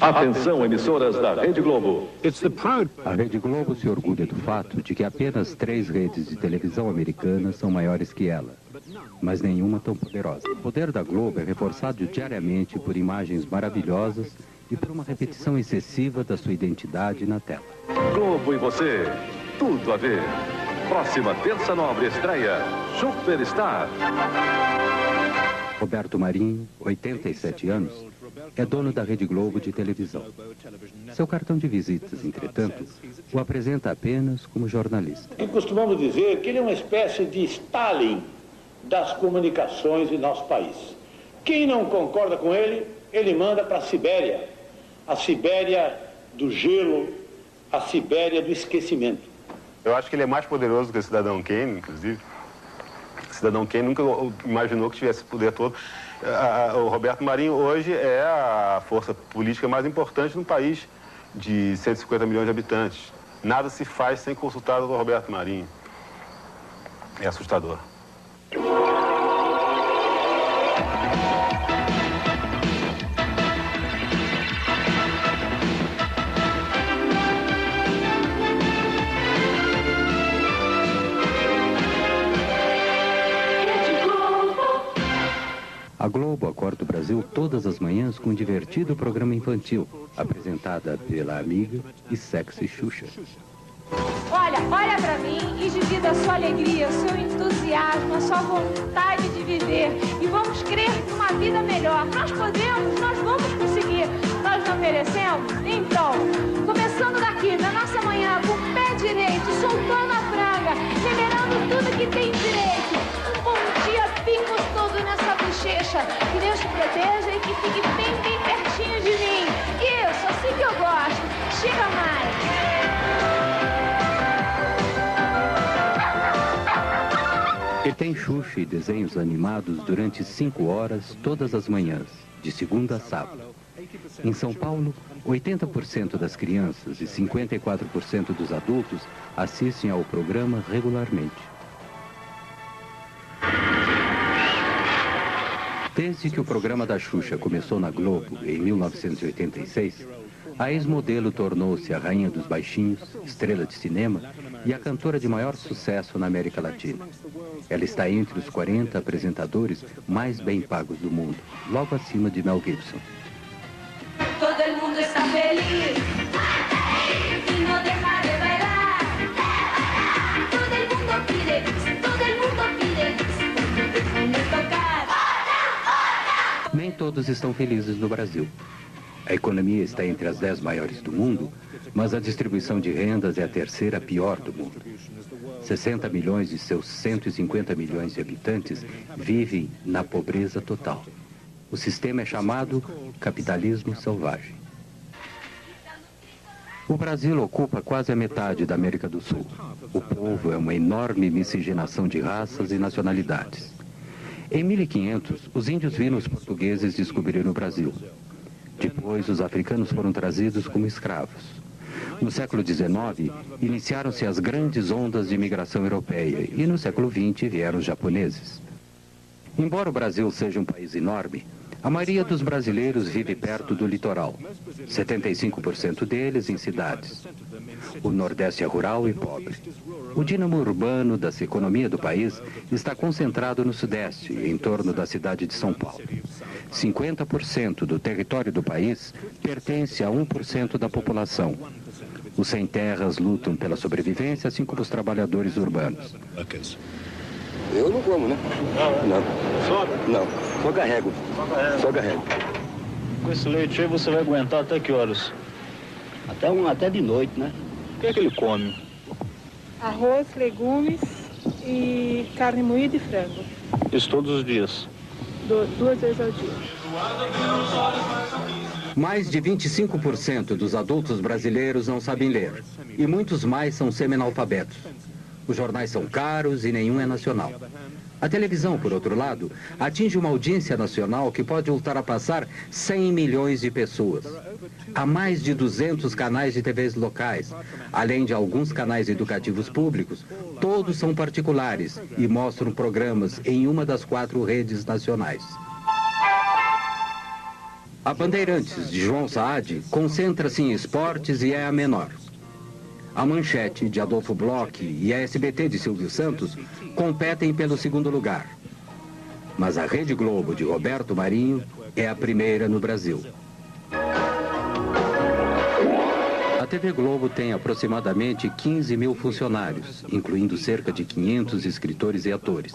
Atenção, emissoras da Rede Globo. A Rede Globo se orgulha do fato de que apenas 3 redes de televisão americanas são maiores que ela, mas nenhuma tão poderosa. O poder da Globo é reforçado diariamente por imagens maravilhosas e por uma repetição excessiva da sua identidade na tela. Globo e você, tudo a ver. Próxima terça nobre estreia, Superstar. Roberto Marinho, 87 anos, é dono da Rede Globo de televisão. Seu cartão de visitas, entretanto, o apresenta apenas como jornalista. E costumamos dizer que ele é uma espécie de Stalin das comunicações em nosso país. Quem não concorda com ele, ele manda para a Sibéria do gelo, a Sibéria do esquecimento. Eu acho que ele é mais poderoso que o Cidadão Kane, inclusive. O Cidadão Kane nunca imaginou que tivesse esse poder todo. O Roberto Marinho hoje é a força política mais importante no país de 150 milhões de habitantes. Nada se faz sem consultar o Roberto Marinho. É assustador. A Globo acorda o Brasil todas as manhãs com um divertido programa infantil, apresentada pela amiga e sexy Xuxa. Olha pra mim e divida a sua alegria, o seu entusiasmo, a sua vontade de viver. E vamos crer numa vida melhor. Nós podemos, nós vamos conseguir. Nós não merecemos? Então, começando daqui, na nossa manhã, com o pé direito, soltando a franga, liberando tudo que tem direito. Um bom dia bem gostoso nessa bochecha. Que Deus te proteja e que fique bem, bem pertinho de mim. Isso, assim que eu gosto. Chega mais. Ele tem Xuxa e desenhos animados durante 5 horas todas as manhãs, de segunda a sábado. Em São Paulo, 80% das crianças e 54% dos adultos assistem ao programa regularmente. Desde que o programa da Xuxa começou na Globo, em 1986, a ex-modelo tornou-se a rainha dos baixinhos, estrela de cinema e a cantora de maior sucesso na América Latina. Ela está entre os 40 apresentadores mais bem pagos do mundo, logo acima de Mel Gibson. Todo mundo está feliz e não deixa de bailar. Todo mundo pide, déjame tocar. Nem todos estão felizes no Brasil. A economia está entre as 10 maiores do mundo, mas a distribuição de rendas é a terceira pior do mundo. 60 milhões de seus 150 milhões de habitantes vivem na pobreza total. O sistema é chamado capitalismo selvagem. O Brasil ocupa quase a metade da América do Sul. O povo é uma enorme miscigenação de raças e nacionalidades. Em 1500, os índios viram os portugueses descobrirem o Brasil. Depois, os africanos foram trazidos como escravos. No século XIX, iniciaram-se as grandes ondas de imigração europeia e no século XX vieram os japoneses. Embora o Brasil seja um país enorme, a maioria dos brasileiros vive perto do litoral, 75% deles em cidades. O Nordeste é rural e pobre. O dínamo urbano da economia do país está concentrado no Sudeste, em torno da cidade de São Paulo. 50% do território do país pertence a 1% da população. Os sem terras lutam pela sobrevivência, assim como os trabalhadores urbanos. Eu não como, né? Não. Só? Não. Só carrego. Só carrego. Com esse leite aí você vai aguentar até que horas? Até de noite, né? O que é que ele come? Arroz, legumes e carne moída e frango. Isso todos os dias? 2 vezes ao dia. Mais de 25% dos adultos brasileiros não sabem ler. E muitos mais são semi-analfabetos. Os jornais são caros e nenhum é nacional. A televisão, por outro lado, atinge uma audiência nacional que pode ultrapassar 100 milhões de pessoas. Há mais de 200 canais de TVs locais, além de alguns canais educativos públicos. Todos são particulares e mostram programas em uma das 4 redes nacionais. A Bandeirantes, de João Saad, concentra-se em esportes e é a menor. A Manchete, de Adolfo Bloch, e a SBT, de Silvio Santos, competem pelo segundo lugar. Mas a Rede Globo, de Roberto Marinho, é a primeira no Brasil. A TV Globo tem aproximadamente 15 mil funcionários, incluindo cerca de 500 escritores e atores.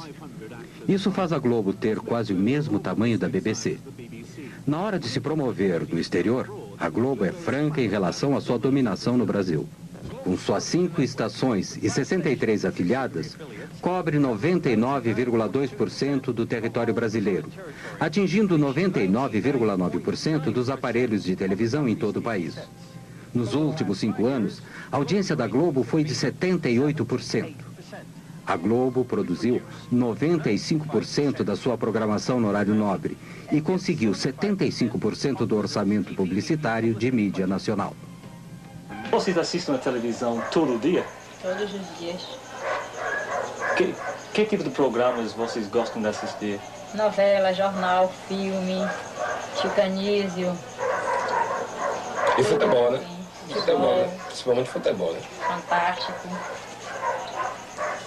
Isso faz a Globo ter quase o mesmo tamanho da BBC. Na hora de se promover no exterior, a Globo é franca em relação à sua dominação no Brasil. Com suas 5 estações e 63 afiliadas, cobre 99,2% do território brasileiro, atingindo 99,9% dos aparelhos de televisão em todo o país. Nos últimos 5 anos, a audiência da Globo foi de 78%. A Globo produziu 95% da sua programação no horário nobre e conseguiu 75% do orçamento publicitário de mídia nacional. Vocês assistem a televisão todo dia? Todos os dias. Que tipo de programas vocês gostam de assistir? Novela, jornal, filme, Chicanísio. E futebol, né? Futebol, né? Principalmente futebol, né? Fantástico.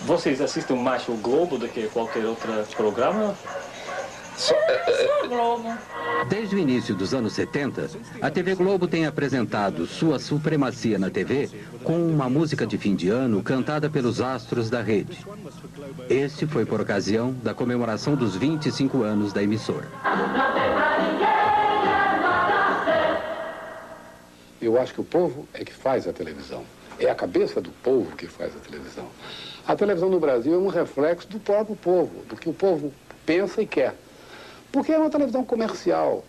Vocês assistem mais o Globo do que qualquer outro programa? Só o Globo. Desde o início dos anos 70, a TV Globo tem apresentado sua supremacia na TV com uma música de fim de ano cantada pelos astros da rede. Este foi por ocasião da comemoração dos 25 anos da emissora. Eu acho que o povo é que faz a televisão. É a cabeça do povo que faz a televisão. A televisão no Brasil é um reflexo do próprio povo, do que o povo pensa e quer. Porque é uma televisão comercial.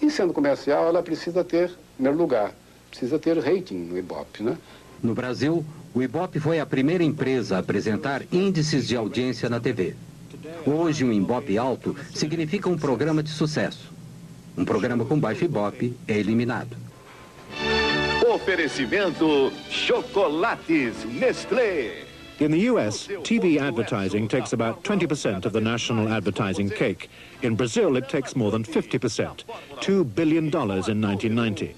E sendo comercial, ela precisa ter, em primeiro lugar, precisa ter rating no Ibope, né? No Brasil, o Ibope foi a primeira empresa a apresentar índices de audiência na TV. Hoje, um Ibope alto significa um programa de sucesso. Um programa com baixo Ibope é eliminado. Oferecimento Chocolates Nestlé. In the US, TV advertising takes about 20% of the national advertising cake. In Brazil, it takes more than 50%, $2 billion in 1990.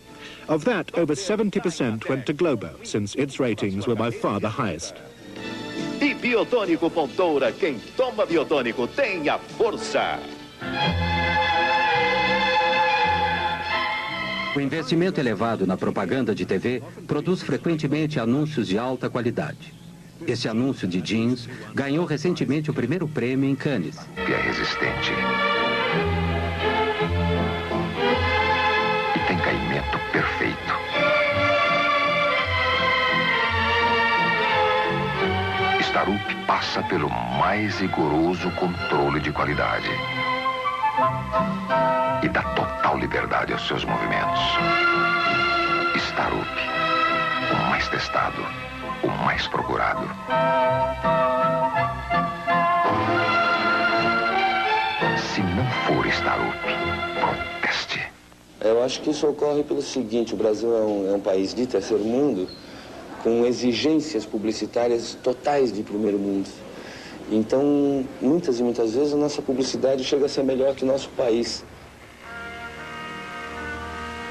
Of that, over 70% went to Globo, since its ratings were by far the highest. E Biotônico Fontoura, quem toma Biotônico tem a força. O investimento elevado na propaganda de TV produz frequentemente anúncios de alta qualidade. Esse anúncio de jeans ganhou recentemente o primeiro prêmio em Cannes. Que é resistente. E tem caimento perfeito. Starup passa pelo mais rigoroso controle de qualidade. E dá total liberdade aos seus movimentos. Starup, o mais testado, o mais procurado. Se não for Starup, proteste. Eu acho que isso ocorre pelo seguinte: o Brasil é um país de terceiro mundo com exigências publicitárias totais de primeiro mundo. Então, muitas e muitas vezes a nossa publicidade chega a ser melhor que o nosso país.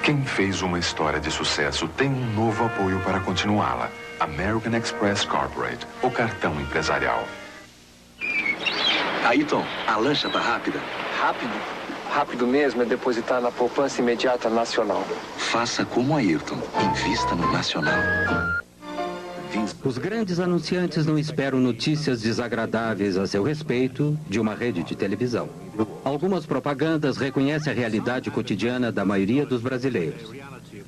Quem fez uma história de sucesso tem um novo apoio para continuá-la. American Express Corporate, o cartão empresarial. Ayrton, a lancha tá rápida. Rápido? Rápido mesmo é depositar na poupança imediata nacional. Faça como Ayrton, invista no nacional. Os grandes anunciantes não esperam notícias desagradáveis a seu respeito de uma rede de televisão. Algumas propagandas reconhecem a realidade cotidiana da maioria dos brasileiros.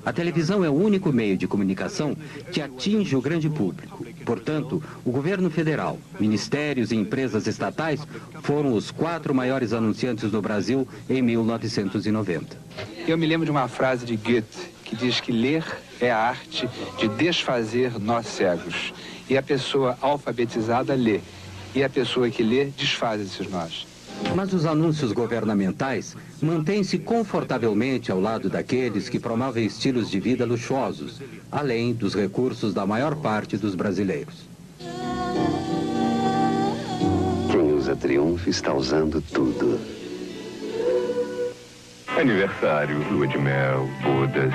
A televisão é o único meio de comunicação que atinge o grande público. Portanto, o governo federal, ministérios e empresas estatais foram os 4 maiores anunciantes no Brasil em 1990. Eu me lembro de uma frase de Goethe, que diz que ler é a arte de desfazer nós cegos. E a pessoa alfabetizada lê. E a pessoa que lê desfaz esses nós. Mas os anúncios governamentais mantêm-se confortavelmente ao lado daqueles que promovem estilos de vida luxuosos, além dos recursos da maior parte dos brasileiros. Quem usa Triunfo está usando tudo. Aniversário, lua de mel, bodas.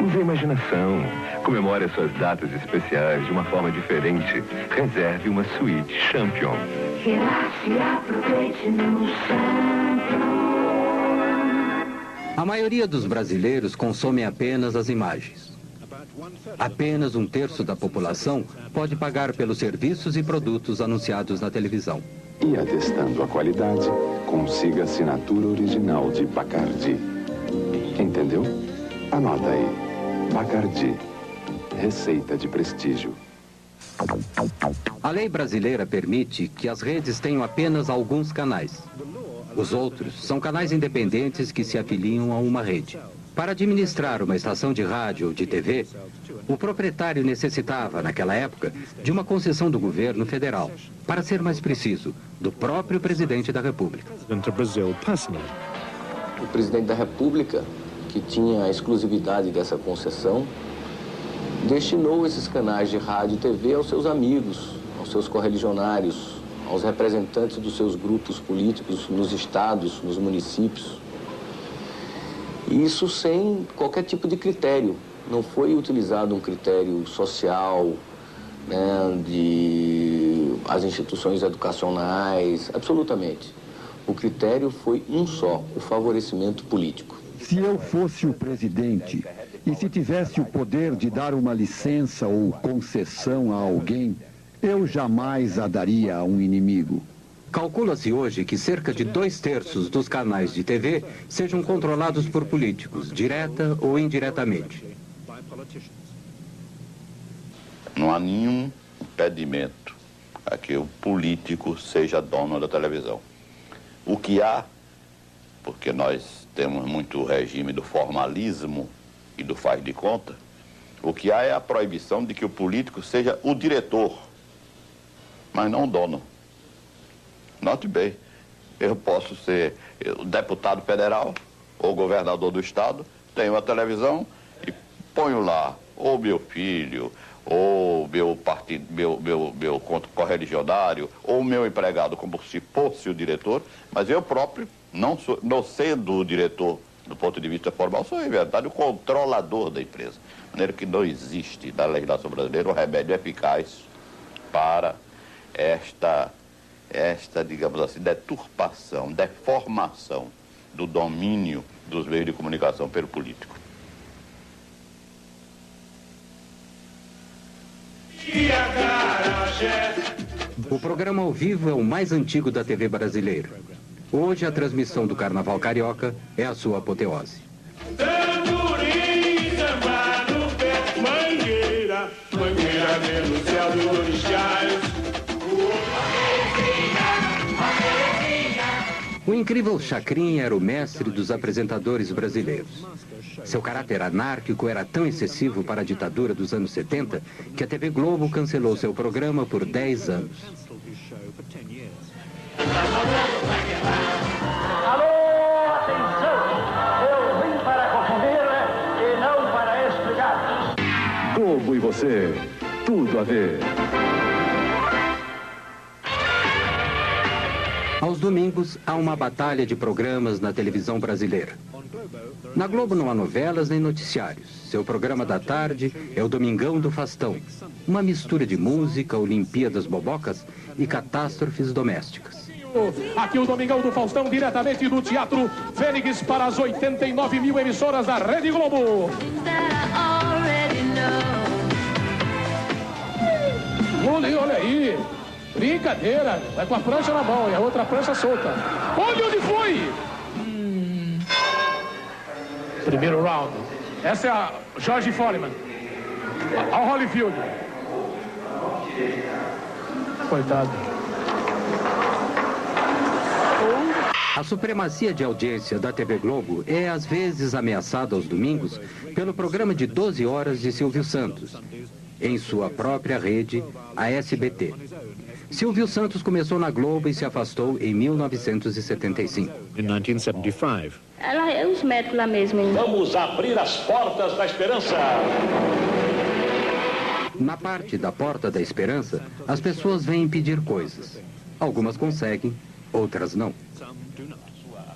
Use a imaginação. Comemore as suas datas especiais de uma forma diferente. Reserve uma suíte Champion. Relaxe e aproveite no Champion. A maioria dos brasileiros consome apenas as imagens. Apenas 1/3 da população pode pagar pelos serviços e produtos anunciados na televisão. E atestando a qualidade, consiga a assinatura original de Bacardi. Entendeu? Anota aí. Bacardi. Receita de prestígio. A lei brasileira permite que as redes tenham apenas alguns canais. Os outros são canais independentes que se afiliam a uma rede. Para administrar uma estação de rádio ou de TV, o proprietário necessitava, naquela época, de uma concessão do governo federal. Para ser mais preciso, do próprio presidente da República. O presidente da República, que tinha a exclusividade dessa concessão, destinou esses canais de rádio e TV aos seus amigos, aos seus correligionários, aos representantes dos seus grupos políticos nos estados, nos municípios. Isso sem qualquer tipo de critério. Não foi utilizado um critério social, né, de as instituições educacionais, absolutamente. O critério foi um só, o favorecimento político. Se eu fosse o presidente e se tivesse o poder de dar uma licença ou concessão a alguém, eu jamais a daria a um inimigo. Calcula-se hoje que cerca de 2/3 dos canais de TV sejam controlados por políticos, direta ou indiretamente. Não há nenhum impedimento a que o político seja dono da televisão. O que há, porque nós temos muito o regime do formalismo e do faz de conta, o que há é a proibição de que o político seja o diretor, mas não o dono. Note bem, eu posso ser deputado federal ou governador do estado, tenho uma televisão e ponho lá ou meu filho, ou meu partido, meu correligionário, ou meu empregado, como se fosse o diretor, mas eu próprio, não sendo o diretor do ponto de vista formal, sou, em verdade, o controlador da empresa. De maneira que não existe na legislação brasileira um remédio eficaz para esta, digamos assim, deturpação, deformação do domínio dos meios de comunicação pelo político. O programa ao vivo é o mais antigo da TV brasileira. Hoje, a transmissão do Carnaval Carioca é a sua apoteose. O incrível Chacrinha era o mestre dos apresentadores brasileiros. Seu caráter anárquico era tão excessivo para a ditadura dos anos 70 que a TV Globo cancelou seu programa por 10 anos. Alô, atenção! Eu vim para confundir e não para explicar. Globo e você, tudo a ver. Aos domingos, há uma batalha de programas na televisão brasileira. Na Globo não há novelas nem noticiários. Seu programa da tarde é o Domingão do Faustão. Uma mistura de música, Olimpíadas Bobocas e catástrofes domésticas. Aqui o Domingão do Faustão, diretamente do Teatro Fênix para as 89 mil emissoras da Rede Globo. Olha aí. Brincadeira, vai com a prancha na mão e a outra prancha solta. Olha onde foi! Primeiro round. Essa é a George Foreman. Ao Holyfield. Coitado. A supremacia de audiência da TV Globo é às vezes ameaçada aos domingos pelo programa de 12 horas de Silvio Santos, em sua própria rede, a SBT. Silvio Santos começou na Globo e se afastou em 1975. In 1975. Ela é os médicos lá mesmo. Hein? Vamos abrir as portas da esperança. Na parte da Porta da Esperança, as pessoas vêm pedir coisas. Algumas conseguem, outras não.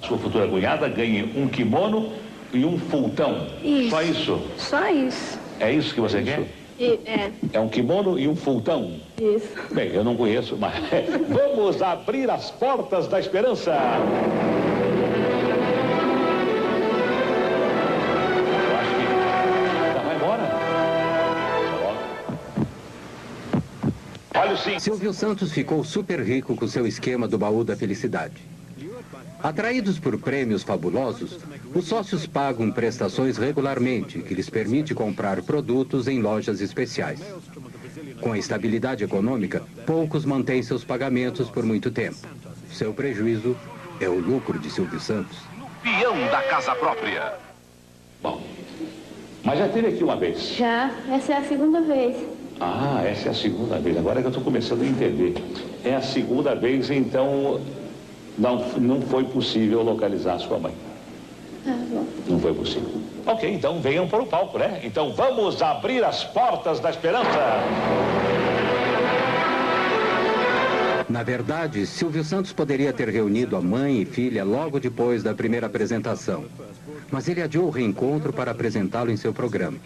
Sua futura cunhada ganhe um kimono e um fultão. Isso. Só isso? Só isso. É isso que você quer? É um kimono e um fultão? Isso. Bem, eu não conheço, mas vamos abrir as portas da esperança. Eu acho que já vai embora. Olha o sim. Silvio Santos ficou super rico com seu esquema do baú da felicidade. Atraídos por prêmios fabulosos, os sócios pagam prestações regularmente, que lhes permite comprar produtos em lojas especiais. Com a estabilidade econômica, poucos mantêm seus pagamentos por muito tempo. Seu prejuízo é o lucro de Silvio Santos. Peão da casa própria. Bom, mas já teve aqui uma vez. Já, essa é a segunda vez. Ah, essa é a segunda vez. Agora que eu estou começando a entender. É a segunda vez, então não foi possível localizar sua mãe. Ah, bom. Não foi possível. Ok, então venham para o palco, né? Então vamos abrir as portas da esperança. Na verdade, Silvio Santos poderia ter reunido a mãe e filha logo depois da primeira apresentação. Mas ele adiou o reencontro para apresentá-lo em seu programa.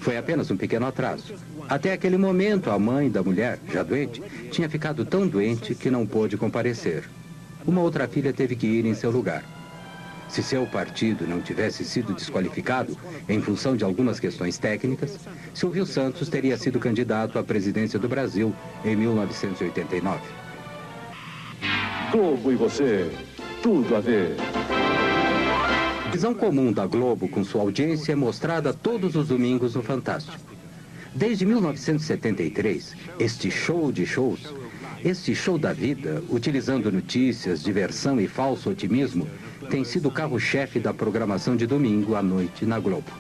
Foi apenas um pequeno atraso. Até aquele momento, a mãe da mulher, já doente, tinha ficado tão doente que não pôde comparecer. Uma outra filha teve que ir em seu lugar. Se seu partido não tivesse sido desqualificado em função de algumas questões técnicas, Silvio Santos teria sido candidato à presidência do Brasil em 1989. Globo e você, tudo a ver. A visão comum da Globo com sua audiência é mostrada todos os domingos no Fantástico. Desde 1973, este show de shows, este show da vida, utilizando notícias, diversão e falso otimismo, tem sido o carro-chefe da programação de domingo à noite na Globo.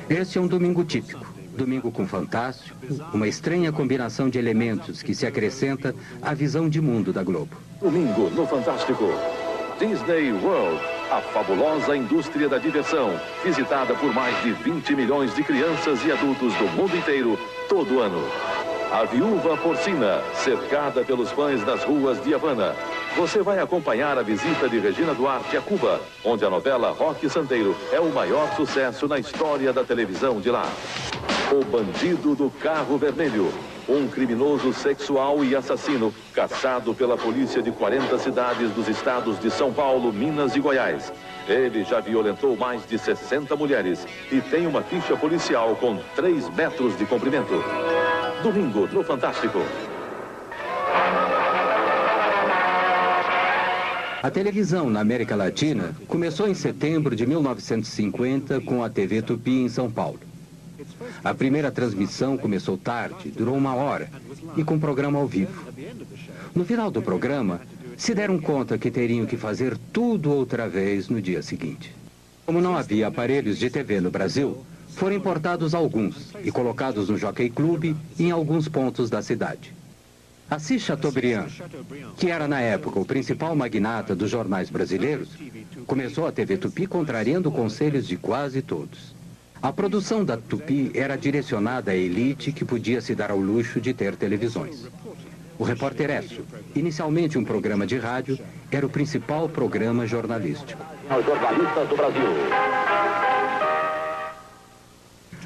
Este é um domingo típico. Domingo com Fantástico, uma estranha combinação de elementos que se acrescenta à visão de mundo da Globo. Domingo no Fantástico. Disney World, a fabulosa indústria da diversão, visitada por mais de 20 milhões de crianças e adultos do mundo inteiro todo ano. A Viúva Porcina, cercada pelos fãs nas ruas de Havana. Você vai acompanhar a visita de Regina Duarte a Cuba, onde a novela Roque Santeiro é o maior sucesso na história da televisão de lá. O Bandido do Carro Vermelho, um criminoso sexual e assassino caçado pela polícia de 40 cidades dos estados de São Paulo, Minas e Goiás. Ele já violentou mais de 60 mulheres e tem uma ficha policial com 3 metros de comprimento. Domingo no Fantástico. A televisão na América Latina começou em setembro de 1950 com a TV Tupi em São Paulo. A primeira transmissão começou tarde, durou 1 hora, e com programa ao vivo. No final do programa, se deram conta que teriam que fazer tudo outra vez no dia seguinte. Como não havia aparelhos de TV no Brasil, foram importados alguns e colocados no Jockey Club em alguns pontos da cidade. Assis Chateaubriand, que era na época o principal magnata dos jornais brasileiros, começou a TV Tupi contrariando conselhos de quase todos. A produção da Tupi era direcionada à elite que podia se dar ao luxo de ter televisões. O Repórter Esso, inicialmente um programa de rádio, era o principal programa jornalístico. Os jornalistas do Brasil.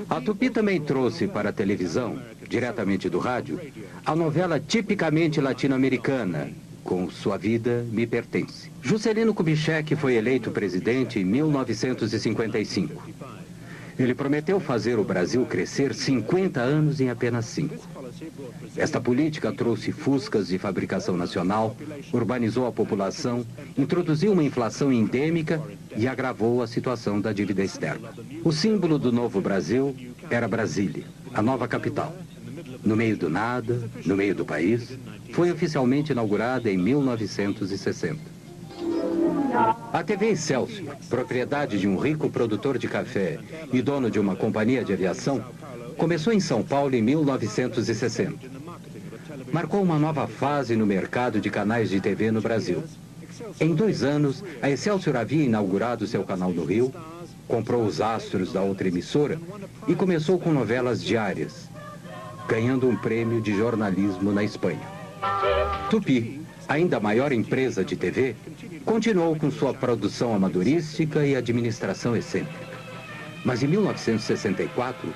A Tupi também trouxe para a televisão, diretamente do rádio, a novela tipicamente latino-americana, Com Sua Vida Me Pertence. Juscelino Kubitschek foi eleito presidente em 1955. Ele prometeu fazer o Brasil crescer 50 anos em apenas 5. Esta política trouxe fuscas de fabricação nacional, urbanizou a população, introduziu uma inflação endêmica e agravou a situação da dívida externa. O símbolo do novo Brasil era Brasília, a nova capital. No meio do nada, no meio do país, foi oficialmente inaugurada em 1960. A TV Excelsior, propriedade de um rico produtor de café e dono de uma companhia de aviação, começou em São Paulo em 1960. marcou uma nova fase no mercado de canais de TV no Brasil. Em 2 anos, a Excelsior havia inaugurado seu canal no Rio, comprou os astros da outra emissora e começou com novelas diárias, ganhando um prêmio de jornalismo na Espanha. Tupi, ainda a maior empresa de TV, continuou com sua produção amadorística e administração excêntrica. Mas em 1964,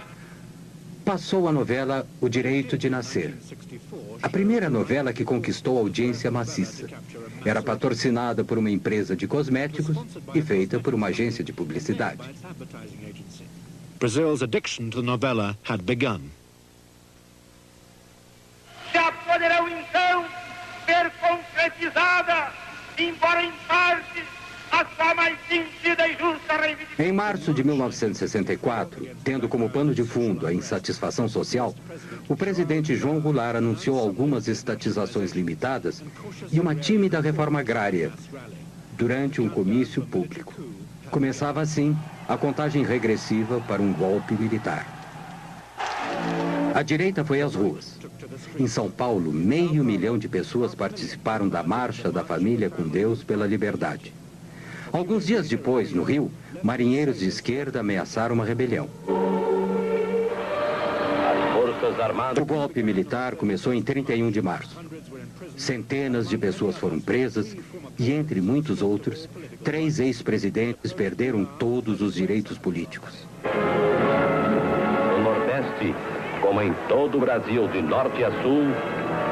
passou a novela O Direito de Nascer. A primeira novela que conquistou audiência maciça. Era patrocinada por uma empresa de cosméticos e feita por uma agência de publicidade. Brazil's addiction to the novela had begun. Já poderão então ser concretizada, embora em parte, a sua mais sentida e justa reivindicação. Em março de 1964, tendo como pano de fundo a insatisfação social, o presidente João Goulart anunciou algumas estatizações limitadas e uma tímida reforma agrária durante um comício público. Começava assim a contagem regressiva para um golpe militar. A direita foi às ruas. Em São Paulo, 500 mil de pessoas participaram da Marcha da Família com Deus pela Liberdade. Alguns dias depois, no Rio, marinheiros de esquerda ameaçaram uma rebelião. O golpe militar começou em 31 de março. Centenas de pessoas foram presas e, entre muitos outros, 3 ex-presidentes perderam todos os direitos políticos. No Nordeste, como em todo o Brasil, de norte a sul,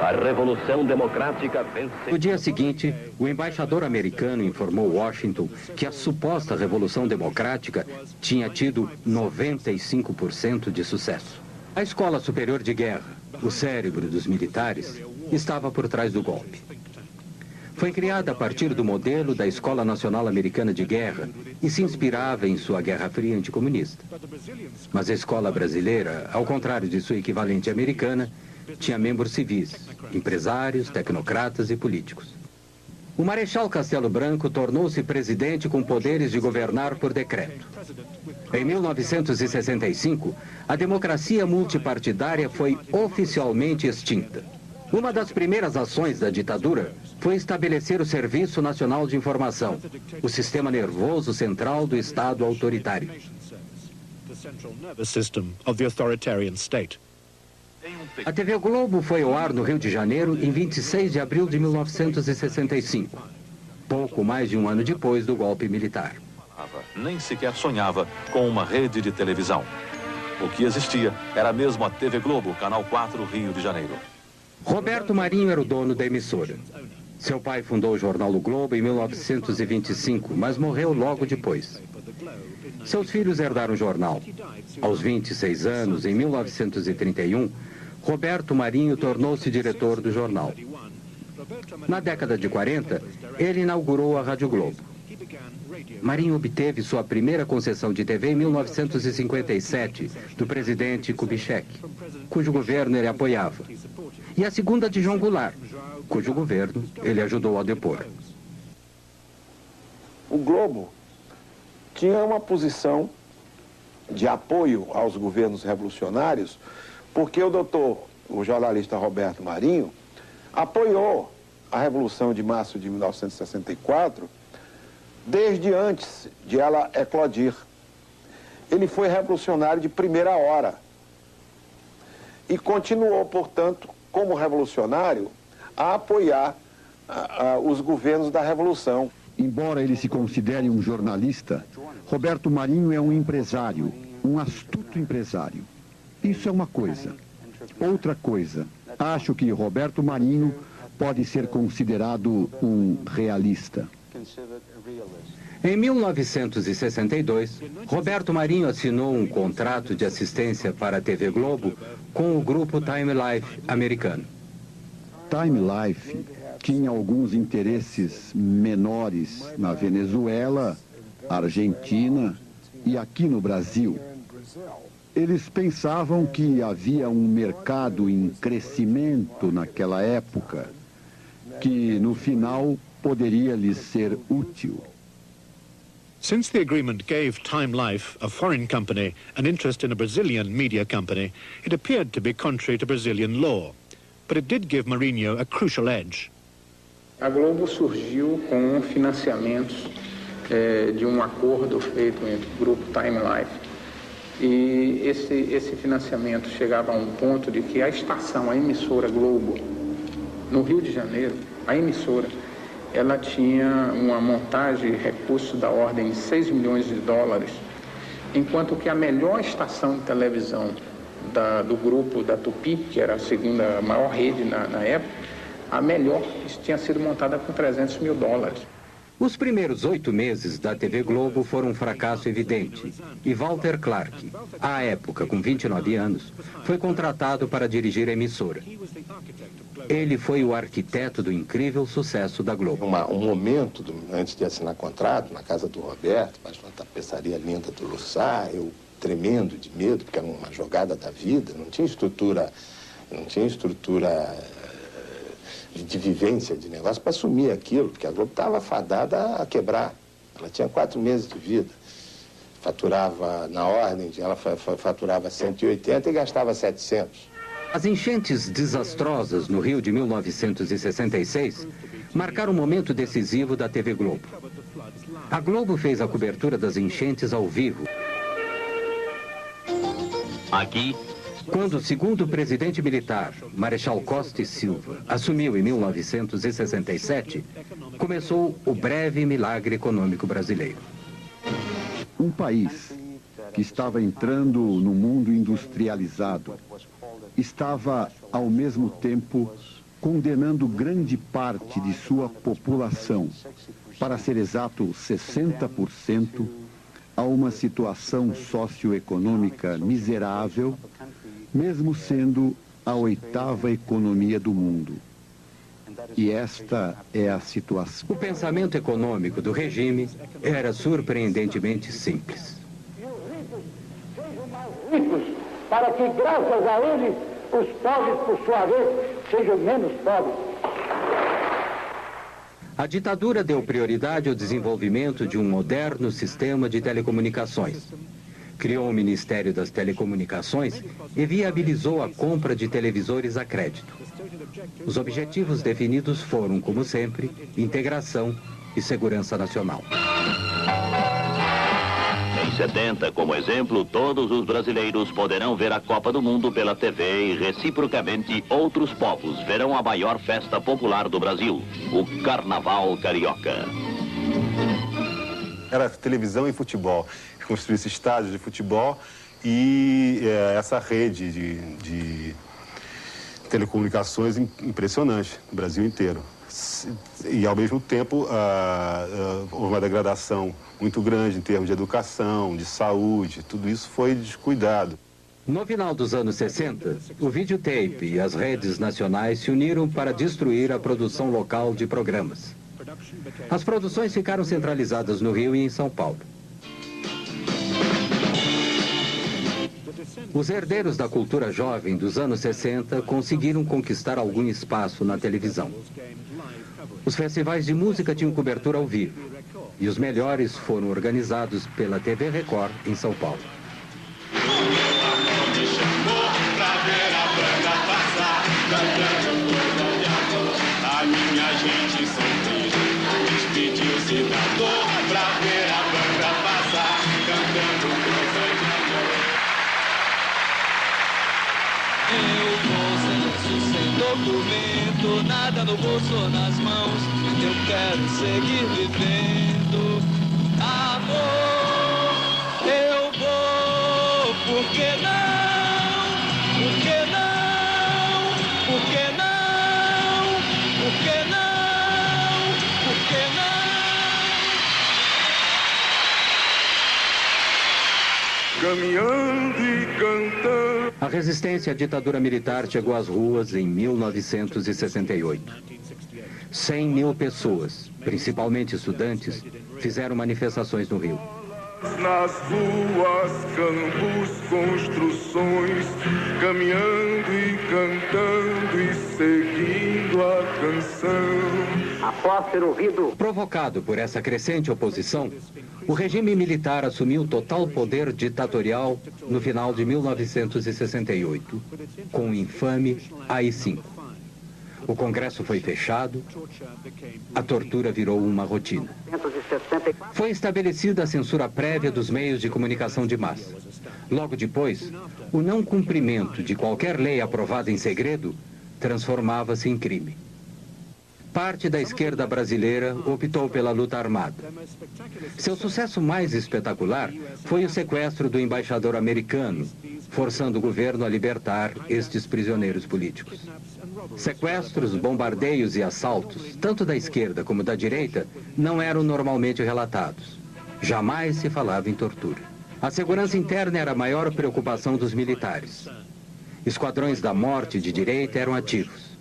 a Revolução Democrática venceu. No dia seguinte, o embaixador americano informou Washington que a suposta Revolução Democrática tinha tido 95% de sucesso. A Escola Superior de Guerra, o cérebro dos militares, estava por trás do golpe. Foi criada a partir do modelo da Escola Nacional Americana de Guerra e se inspirava em sua Guerra Fria anticomunista. Mas a escola brasileira, ao contrário de sua equivalente americana, tinha membros civis, empresários, tecnocratas e políticos. O Marechal Castelo Branco tornou-se presidente com poderes de governar por decreto. Em 1965, a democracia multipartidária foi oficialmente extinta. Uma das primeiras ações da ditadura foi estabelecer o Serviço Nacional de Informação, o sistema nervoso central do Estado autoritário. A TV Globo foi ao ar no Rio de Janeiro em 26 de abril de 1965, pouco mais de um ano depois do golpe militar. Nem sequer sonhava com uma rede de televisão. O que existia era mesmo a TV Globo, Canal 4, Rio de Janeiro. Roberto Marinho era o dono da emissora. Seu pai fundou o jornal O Globo em 1925, mas morreu logo depois. Seus filhos herdaram o jornal. Aos 26 anos, em 1931, Roberto Marinho tornou-se diretor do jornal. Na década de 40, ele inaugurou a Rádio Globo. Marinho obteve sua primeira concessão de TV em 1957, do presidente Kubitschek, cujo governo ele apoiava, e a segunda de João Goulart, cujo governo ele ajudou a depor. O Globo tinha uma posição de apoio aos governos revolucionários, porque o jornalista Roberto Marinho, apoiou a Revolução de Março de 1964, desde antes de ela eclodir. Ele foi revolucionário de primeira hora e continuou, portanto, como revolucionário, a apoiar os governos da Revolução. Embora ele se considere um jornalista, Roberto Marinho é um empresário, um astuto empresário. Isso é uma coisa. Outra coisa, acho que Roberto Marinho pode ser considerado um realista. Em 1962, Roberto Marinho assinou um contrato de assistência para a TV Globo com o grupo Time Life americano. Time Life tinha alguns interesses menores na Venezuela, Argentina e aqui no Brasil. Eles pensavam que havia um mercado em crescimento naquela época, que no final poderia lhes ser útil. Since the agreement gave Time Life, a foreign company, an interest in a Brazilian media company, it appeared to be contrary to Brazilian law. but it did give Marinho a crucial edge. A Globo surgiu com financiamentos de um acordo feito entre o grupo Time Life. E esse financiamento chegava a um ponto de que a estação, a emissora Globo, no Rio de Janeiro, a emissora, ela tinha uma montagem e recursos da ordem de 6 milhões de dólares, enquanto que a melhor estação de televisão do grupo da Tupi, que era a segunda maior rede na época, a melhor tinha sido montada com 300 mil dólares. Os primeiros 8 meses da TV Globo foram um fracasso evidente. E Walter Clark, à época com 29 anos, foi contratado para dirigir a emissora. Ele foi o arquiteto do incrível sucesso da Globo. Um momento, antes de assinar contrato, na casa do Roberto, mas uma tapeçaria linda do Lussá, eu tremendo de medo, porque era uma jogada da vida, não tinha estrutura de vivência de negócio para assumir aquilo, porque a Globo estava fadada a quebrar. Ela tinha 4 meses de vida. Faturava, na ordem, ela faturava 180 e gastava 700. As enchentes desastrosas no Rio de 1966 marcaram um momento decisivo da TV Globo. A Globo fez a cobertura das enchentes ao vivo. Aqui, quando o segundo presidente militar, Marechal Costa e Silva, assumiu em 1967, começou o breve milagre econômico brasileiro. Um país que estava entrando no mundo industrializado estava, ao mesmo tempo, condenando grande parte de sua população, para ser exato, 60%, a uma situação socioeconômica miserável, mesmo sendo a 8ª economia do mundo. E esta é a situação. O pensamento econômico do regime era surpreendentemente simples. Ricos, para que, graças a eles, os pobres, por sua vez, sejam menos pobres. A ditadura deu prioridade ao desenvolvimento de um moderno sistema de telecomunicações. Criou o Ministério das Telecomunicações e viabilizou a compra de televisores a crédito. Os objetivos definidos foram, como sempre, integração e segurança nacional. Em 70, como exemplo, todos os brasileiros poderão ver a Copa do Mundo pela TV e, reciprocamente, outros povos verão a maior festa popular do Brasil, o Carnaval Carioca. Era televisão e futebol. Construísse estádios de futebol e essa rede de telecomunicações impressionante no Brasil inteiro. E, ao mesmo tempo, houve uma degradação muito grande em termos de educação, de saúde, tudo isso foi descuidado. No final dos anos 60, o videotape e as redes nacionais se uniram para destruir a produção local de programas. As produções ficaram centralizadas no Rio e em São Paulo. Os herdeiros da cultura jovem dos anos 60 conseguiram conquistar algum espaço na televisão. Os festivais de música tinham cobertura ao vivo, e os melhores foram organizados pela TV Record em São Paulo. A minha gente sorriu, despediu-se da dor pra ver a banda passar, cantando coisas de amor. Eu vou sem documento, nada no bolso ou nas mãos. Eu quero seguir vivendo. Amor, eu vou, por que não? Por que não? Por que não? Por que não? Por que não? Caminhando e cantando. A resistência à ditadura militar chegou às ruas em 1968. 100 mil pessoas, principalmente estudantes, fizeram manifestações no Rio. Nas ruas, campos, construções, caminhando e cantando e seguindo a canção. Após ter ouvido... Provocado por essa crescente oposição, o regime militar assumiu total poder ditatorial no final de 1968, com o infame AI-5. O Congresso foi fechado, a tortura virou uma rotina. Foi estabelecida a censura prévia dos meios de comunicação de massa. Logo depois, o não cumprimento de qualquer lei aprovada em segredo transformava-se em crime. Parte da esquerda brasileira optou pela luta armada. Seu sucesso mais espetacular foi o sequestro do embaixador americano, forçando o governo a libertar estes prisioneiros políticos. Sequestros, bombardeios e assaltos, tanto da esquerda como da direita, não eram normalmente relatados. Jamais se falava em tortura. A segurança interna era a maior preocupação dos militares. Esquadrões da morte de direita eram ativos.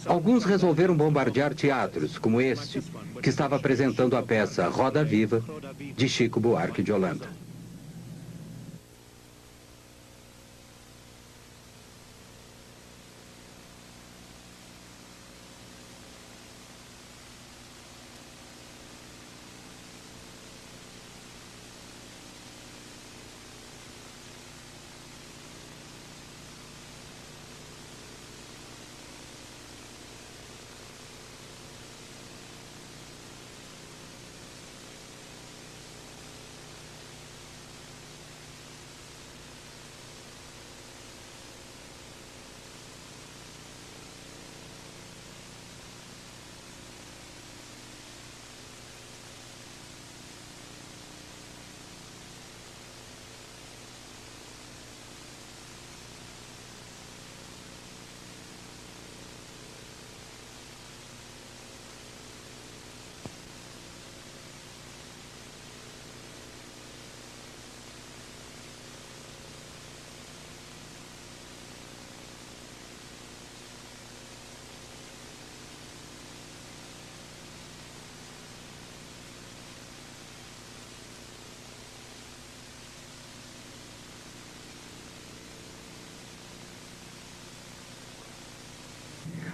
Alguns resolveram bombardear teatros, como este, que estava apresentando a peça Roda Viva, de Chico Buarque de Holanda.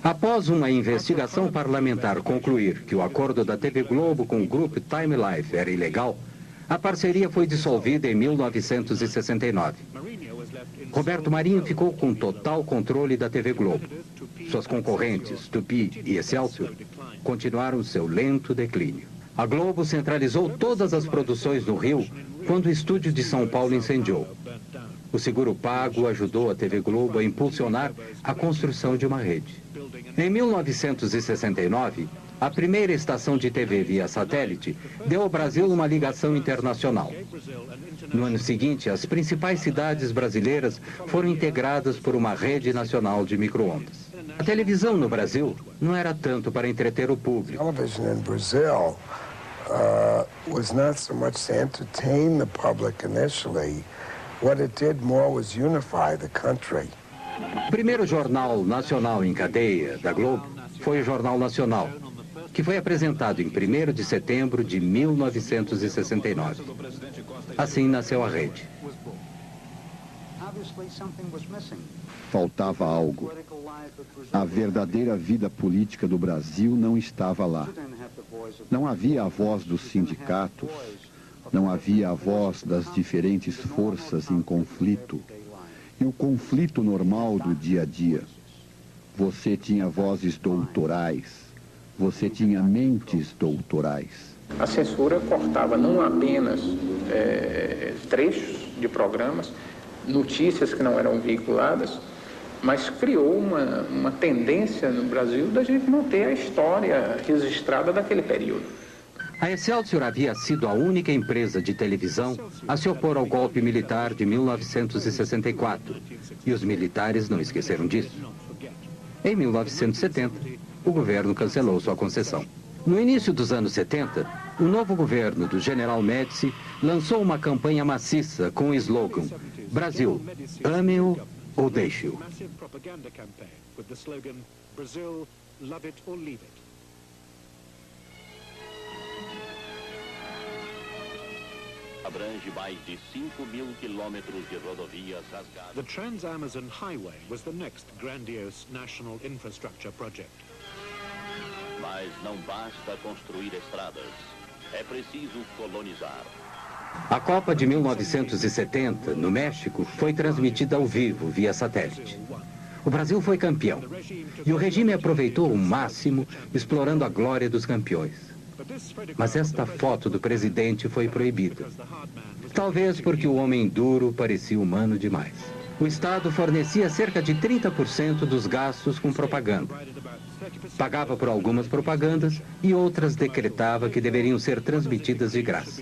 Após uma investigação parlamentar concluir que o acordo da TV Globo com o grupo Time Life era ilegal, a parceria foi dissolvida em 1969. Roberto Marinho ficou com total controle da TV Globo. Suas concorrentes, Tupi e Excelsior, continuaram seu lento declínio. A Globo centralizou todas as produções no Rio quando o estúdio de São Paulo incendiou. O seguro pago ajudou a TV Globo a impulsionar a construção de uma rede. Em 1969, a primeira estação de TV via satélite deu ao Brasil uma ligação internacional. No ano seguinte, as principais cidades brasileiras foram integradas por uma rede nacional de micro-ondas. A televisão no Brasil não era tanto para entreter o público. Television in Brazil was not so much to entertain the public initially. What it did more was unify the country. O primeiro jornal nacional em cadeia da Globo foi o Jornal Nacional, que foi apresentado em 1º de setembro de 1969. Assim nasceu a rede. Faltava algo. A verdadeira vida política do Brasil não estava lá. Não havia a voz dos sindicatos, não havia a voz das diferentes forças em conflito. E o conflito normal do dia a dia. Você tinha vozes doutorais, você tinha mentes doutorais. A censura cortava não apenas trechos de programas, notícias que não eram veiculadas, mas criou uma tendência no Brasil da gente não ter a história registrada daquele período. A Excelsior havia sido a única empresa de televisão a se opor ao golpe militar de 1964, e os militares não esqueceram disso. Em 1970, o governo cancelou sua concessão. No início dos anos 70, o novo governo do General Médici lançou uma campanha maciça com o slogan Brasil, ame-o ou deixe-o. Abrange mais de 5.000 quilômetros de rodovias rasgadas. The Trans-Amazon Highway was the next grandiose national infrastructure project. Mas não basta construir estradas, é preciso colonizar. A Copa de 1970, no México, foi transmitida ao vivo via satélite. O Brasil foi campeão, e o regime aproveitou o máximo, explorando a glória dos campeões. Mas esta foto do presidente foi proibida. Talvez porque o homem duro parecia humano demais. O Estado fornecia cerca de 30% dos gastos com propaganda. Pagava por algumas propagandas e outras decretava que deveriam ser transmitidas de graça.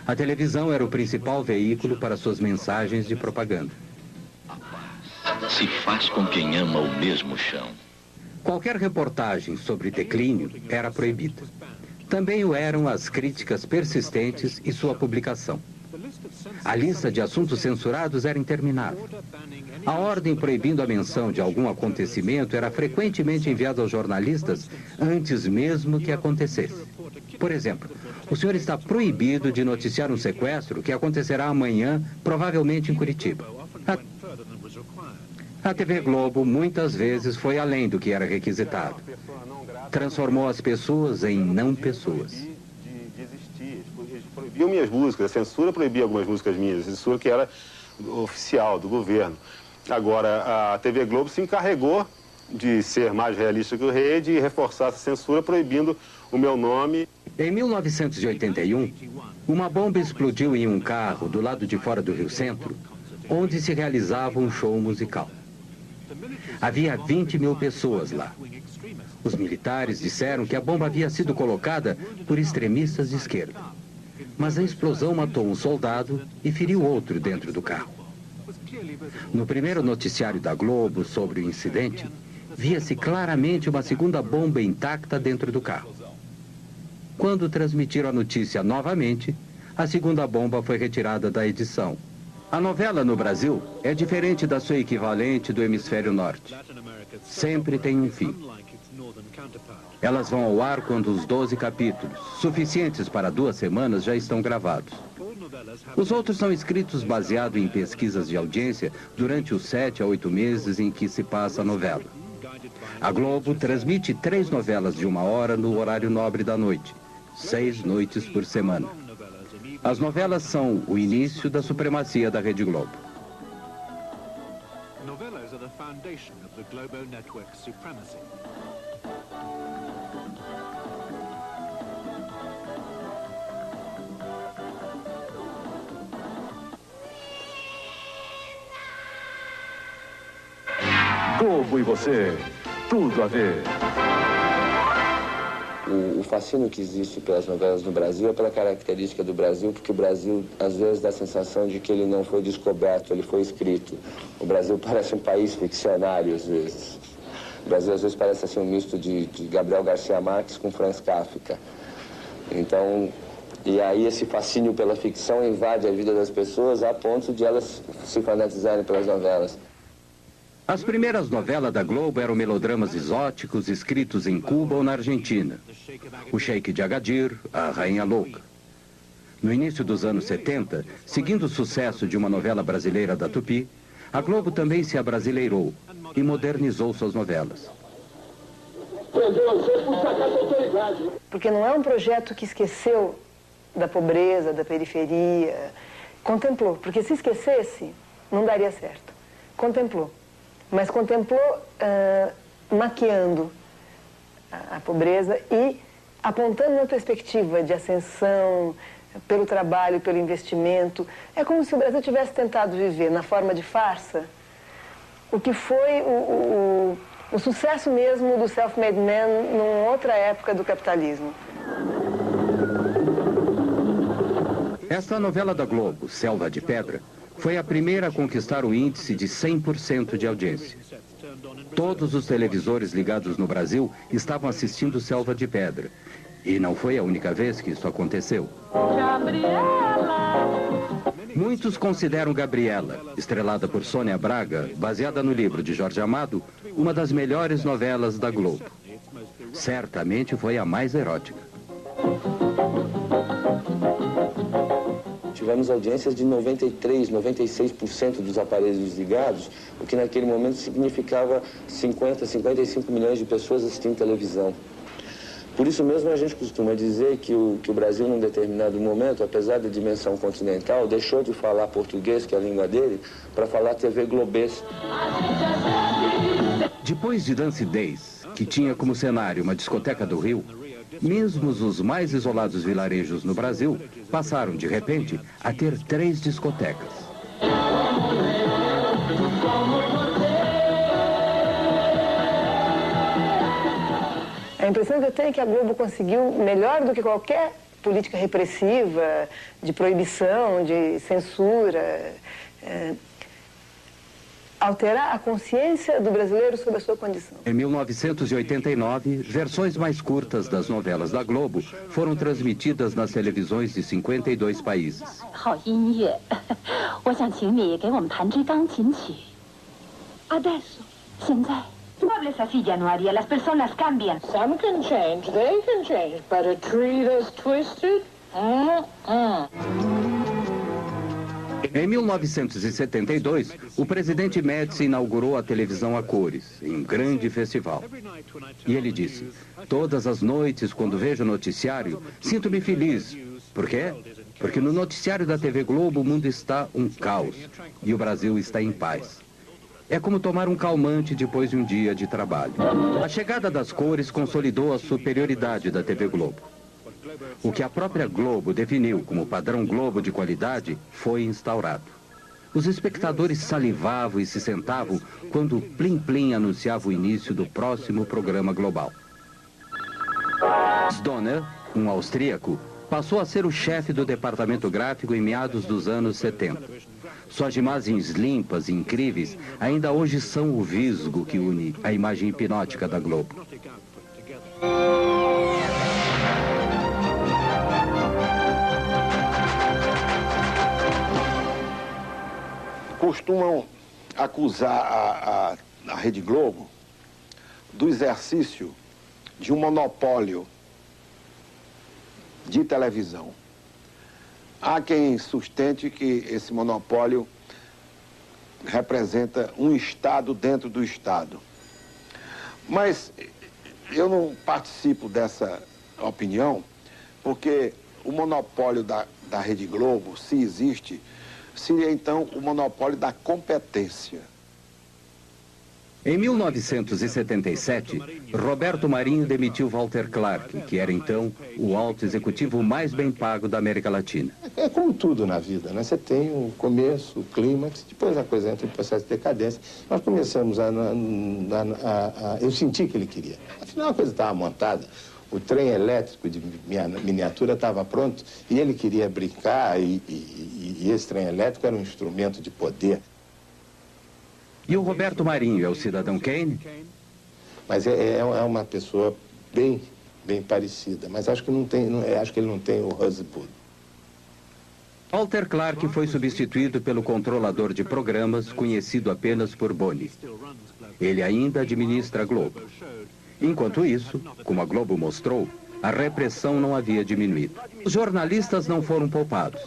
A televisão era o principal veículo para suas mensagens de propaganda. Se faz com quem ama o mesmo chão. Qualquer reportagem sobre declínio era proibida. Também o eram as críticas persistentes e sua publicação. A lista de assuntos censurados era interminável. A ordem proibindo a menção de algum acontecimento era frequentemente enviada aos jornalistas antes mesmo que acontecesse. Por exemplo, o senhor está proibido de noticiar um sequestro que acontecerá amanhã, provavelmente em Curitiba. A TV Globo muitas vezes foi além do que era requisitado. Transformou as pessoas em não pessoas. Proibiam minhas músicas, a censura proibia algumas músicas minhas, a censura que era oficial, do governo. Agora, a TV Globo se encarregou de ser mais realista que o rei, de reforçar essa censura, proibindo o meu nome. Em 1981, uma bomba explodiu em um carro do lado de fora do Rio Centro, onde se realizava um show musical. Havia 20 mil pessoas lá. Os militares disseram que a bomba havia sido colocada por extremistas de esquerda. Mas a explosão matou um soldado e feriu outro dentro do carro. No primeiro noticiário da Globo sobre o incidente, via-se claramente uma segunda bomba intacta dentro do carro. Quando transmitiram a notícia novamente, a segunda bomba foi retirada da edição. A novela no Brasil é diferente da sua equivalente do hemisfério norte. Sempre tem um fim. Elas vão ao ar quando os 12 capítulos, suficientes para 2 semanas, já estão gravados. Os outros são escritos baseado em pesquisas de audiência durante os 7 a 8 meses em que se passa a novela. A Globo transmite 3 novelas de 1 hora no horário nobre da noite, 6 noites por semana. As novelas são o início da supremacia da Rede Globo. Novelas are the foundation of the Globo network's supremacy. Globo e você, tudo a ver. O fascínio que existe pelas novelas no Brasil é pela característica do Brasil, porque o Brasil, às vezes, dá a sensação de que ele não foi descoberto, ele foi escrito. O Brasil parece um país ficcionário, às vezes. O Brasil, às vezes, parece assim, um misto de Gabriel Garcia Marques com Franz Kafka. Então, e aí esse fascínio pela ficção invade a vida das pessoas a ponto de elas se fanatizarem pelas novelas. As primeiras novelas da Globo eram melodramas exóticos escritos em Cuba ou na Argentina. O Sheik de Agadir, a Rainha Louca. No início dos anos 70, seguindo o sucesso de uma novela brasileira da Tupi, a Globo também se abrasileirou e modernizou suas novelas. Porque não é um projeto que esqueceu da pobreza, da periferia. Contemplou, porque se esquecesse, não daria certo. Contemplou. Mas contemplou maquiando a pobreza e apontando uma perspectiva de ascensão pelo trabalho, pelo investimento. É como se o Brasil tivesse tentado viver na forma de farsa o que foi o sucesso mesmo do self-made man numa outra época do capitalismo. Esta novela da Globo, Selva de Pedra, foi a primeira a conquistar o índice de 100% de audiência. Todos os televisores ligados no Brasil estavam assistindo Selva de Pedra. E não foi a única vez que isso aconteceu. Muitos consideram Gabriela, estrelada por Sônia Braga, baseada no livro de Jorge Amado, uma das melhores novelas da Globo. Certamente foi a mais erótica. Tivemos audiências de 93%, 96% dos aparelhos desligados, o que naquele momento significava 50, 55 milhões de pessoas assistindo televisão. Por isso mesmo a gente costuma dizer que o Brasil, num determinado momento, apesar da dimensão continental, deixou de falar português, que é a língua dele, para falar TV globês. Depois de Dance Days, que tinha como cenário uma discoteca do Rio, mesmo os mais isolados vilarejos no Brasil passaram, de repente, a ter 3 discotecas. A impressão que eu tenho é que a Globo conseguiu, melhor do que qualquer política repressiva, de proibição, de censura, alterar a consciência do brasileiro sobre a sua condição. Em 1989, versões mais curtas das novelas da Globo foram transmitidas nas televisões de 52 países. Mueble esa silla, no haría. Las personas cambian. Some can change, they can change, but a tree that's twisted? Em 1972, o presidente Médici inaugurou a televisão a cores, em um grande festival. E ele disse: todas as noites, quando vejo o noticiário, sinto-me feliz. Por quê? Porque no noticiário da TV Globo o mundo está um caos e o Brasil está em paz. É como tomar um calmante depois de um dia de trabalho. A chegada das cores consolidou a superioridade da TV Globo. O que a própria Globo definiu como padrão Globo de qualidade foi instaurado. Os espectadores salivavam e se sentavam quando o Plim Plim anunciava o início do próximo programa global. Donner, um austríaco, passou a ser o chefe do departamento gráfico em meados dos anos 70. Suas imagens limpas e incríveis ainda hoje são o visgo que une a imagem hipnótica da Globo. Costumam acusar a Rede Globo do exercício de um monopólio de televisão. Há quem sustente que esse monopólio representa um Estado dentro do Estado. Mas eu não participo dessa opinião, porque o monopólio da Rede Globo, se existe, seria então o monopólio da competência. Em 1977, Roberto Marinho demitiu Walter Clark, que era então o alto executivo mais bem pago da América Latina. É como tudo na vida, né? Você tem o começo, o clímax, depois a coisa entra em processo de decadência. Nós começamos eu senti que ele queria. Afinal, a coisa estava montada. O trem elétrico de miniatura estava pronto e ele queria brincar e esse trem elétrico era um instrumento de poder. E o Roberto Marinho é o cidadão Kane? Mas é uma pessoa bem parecida, mas acho que ele não tem o Husband. Walter Clark foi substituído pelo controlador de programas, conhecido apenas por Boni. Ele ainda administra a Globo. Enquanto isso, como a Globo mostrou, a repressão não havia diminuído. Os jornalistas não foram poupados.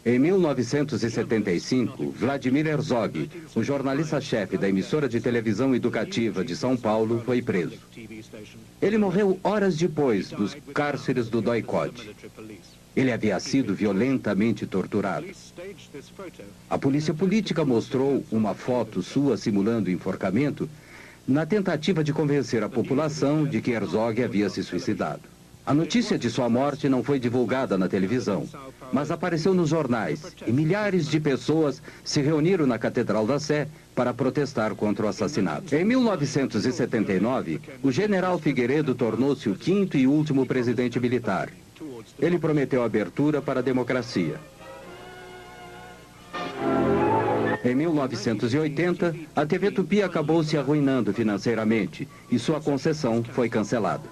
Em 1975, Vladimir Herzog, o jornalista-chefe da emissora de televisão educativa de São Paulo, foi preso. Ele morreu horas depois dos cárceres do Doikod. Ele havia sido violentamente torturado. A polícia política mostrou uma foto sua simulando o enforcamento na tentativa de convencer a população de que Herzog havia se suicidado. A notícia de sua morte não foi divulgada na televisão, mas apareceu nos jornais e milhares de pessoas se reuniram na Catedral da Sé para protestar contra o assassinato. Em 1979, o general Figueiredo tornou-se o 5º e último presidente militar. Ele prometeu abertura para a democracia. Em 1980, a TV Tupi acabou se arruinando financeiramente e sua concessão foi cancelada.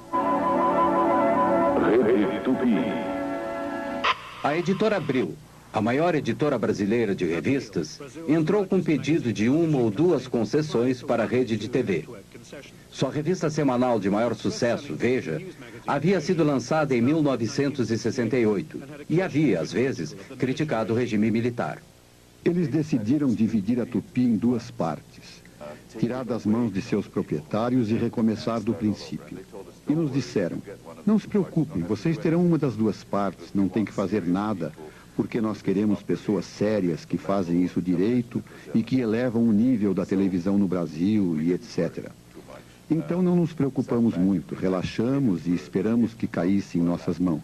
A editora Abril, a maior editora brasileira de revistas, entrou com pedido de 1 ou 2 concessões para a rede de TV. Sua revista semanal de maior sucesso, Veja, havia sido lançada em 1968 e havia, às vezes, criticado o regime militar. Eles decidiram dividir a Tupi em 2 partes, tirar das mãos de seus proprietários e recomeçar do princípio. E nos disseram: não se preocupem, vocês terão uma das 2 partes, não tem que fazer nada, porque nós queremos pessoas sérias que fazem isso direito e que elevam o nível da televisão no Brasil e etc. Então não nos preocupamos muito, relaxamos e esperamos que caísse em nossas mãos.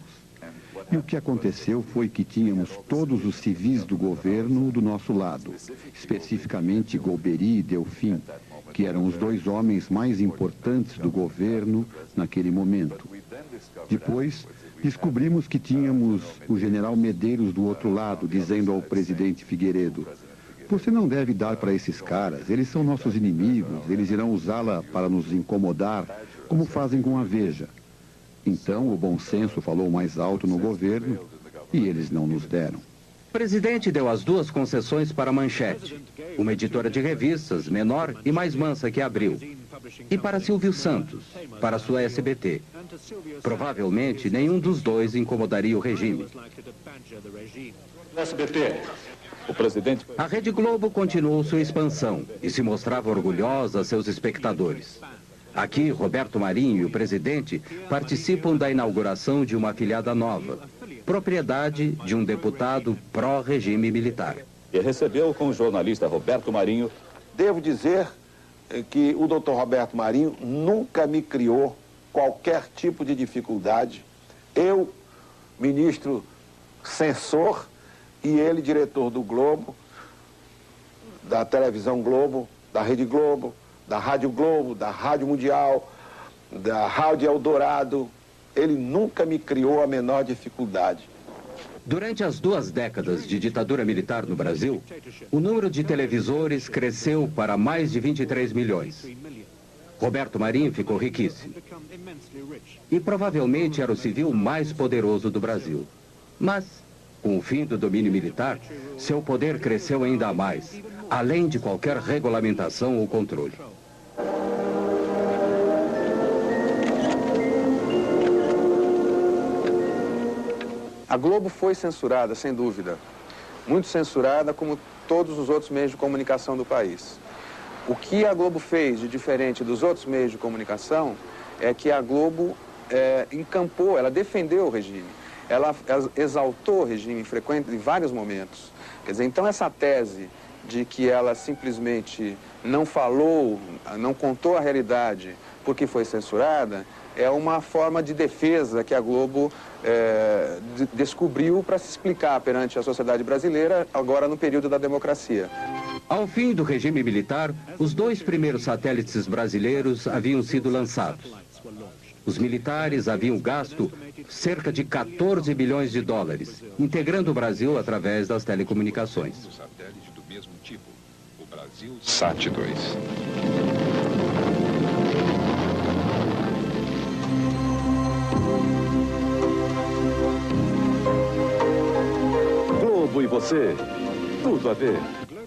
E o que aconteceu foi que tínhamos todos os civis do governo do nosso lado, especificamente Golbery e Delfim, que eram os dois homens mais importantes do governo naquele momento. Depois, descobrimos que tínhamos o general Medeiros do outro lado, dizendo ao presidente Figueiredo: "Você não deve dar para esses caras, eles são nossos inimigos, eles irão usá-la para nos incomodar, como fazem com a Veja." Então, o bom senso falou mais alto no governo e eles não nos deram. O presidente deu as duas concessões para a Manchete, uma editora de revistas menor e mais mansa que a Abril, e para Silvio Santos, para a sua SBT. Provavelmente, nenhum dos dois incomodaria o regime. SBT. O presidente... A Rede Globo continuou sua expansão e se mostrava orgulhosa a seus espectadores. Aqui, Roberto Marinho e o presidente participam da inauguração de uma afiliada nova, propriedade de um deputado pró-regime militar. E recebeu com o jornalista Roberto Marinho. Devo dizer que o doutor Roberto Marinho nunca me criou qualquer tipo de dificuldade. Eu, ministro censor, e ele, diretor do Globo, da televisão Globo, da Rede Globo, da Rádio Globo, da Rádio Mundial, da Rádio Eldorado. Ele nunca me criou a menor dificuldade. Durante as 2 décadas de ditadura militar no Brasil, o número de televisores cresceu para mais de 23 milhões. Roberto Marinho ficou riquíssimo. E provavelmente era o civil mais poderoso do Brasil. Mas, com o fim do domínio militar, seu poder cresceu ainda mais, além de qualquer regulamentação ou controle. A Globo foi censurada, sem dúvida. Muito censurada, como todos os outros meios de comunicação do país. O que a Globo fez de diferente dos outros meios de comunicação é que a Globo encampou, ela defendeu o regime. Ela exaltou o regime em vários momentos. Quer dizer, então essa tese de que ela simplesmente não falou, não contou a realidade porque foi censurada, é uma forma de defesa que a Globo descobriu para se explicar perante a sociedade brasileira, agora no período da democracia. Ao fim do regime militar, os 2 primeiros satélites brasileiros haviam sido lançados. Os militares haviam gasto cerca de 14 bilhões de dólares, integrando o Brasil através das telecomunicações. Satélite do mesmo tipo, o Brasil Sat-2. Globo e você, tudo a ver.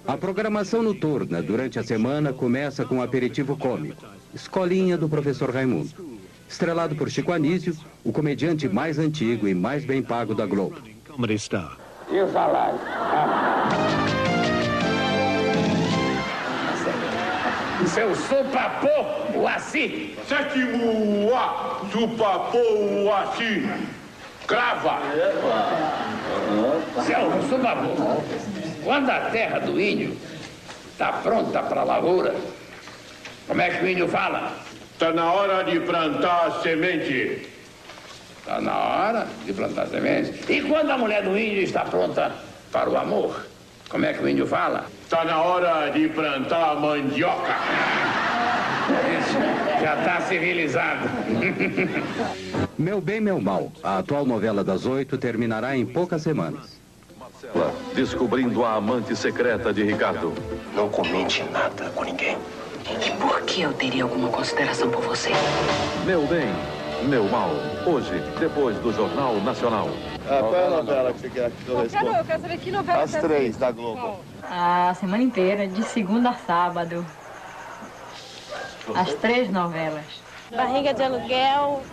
A programação noturna durante a semana começa com um aperitivo cômico, Escolinha do Professor Raimundo. Estrelado por Chico Anísio, o comediante mais antigo e mais bem pago da Globo. Comedy star. E o salário? Seu supapô, o Assi. Sétimo A, supapô, o Assi. Crava. Seu supapô, quando a terra do índio está pronta para a lavoura, como é que o índio fala? Está na hora de plantar a semente. Está na hora de plantar semente. E quando a mulher do índio está pronta para o amor, como é que o índio fala? Está na hora de plantar a mandioca. Isso, já está civilizado. Meu Bem, Meu Mal, a atual novela das 8, terminará em poucas semanas. Marcela, descobrindo a amante secreta de Ricardo. Não comente nada com ninguém. E por que eu teria alguma consideração por você? Meu Bem, Meu Mal. Hoje, depois do Jornal Nacional. Qual é a novela que você quer que eu responda? Eu quero saber que novela As 3 da Globo. A semana inteira, de segunda a sábado. As 3 novelas. Barriga de Aluguel,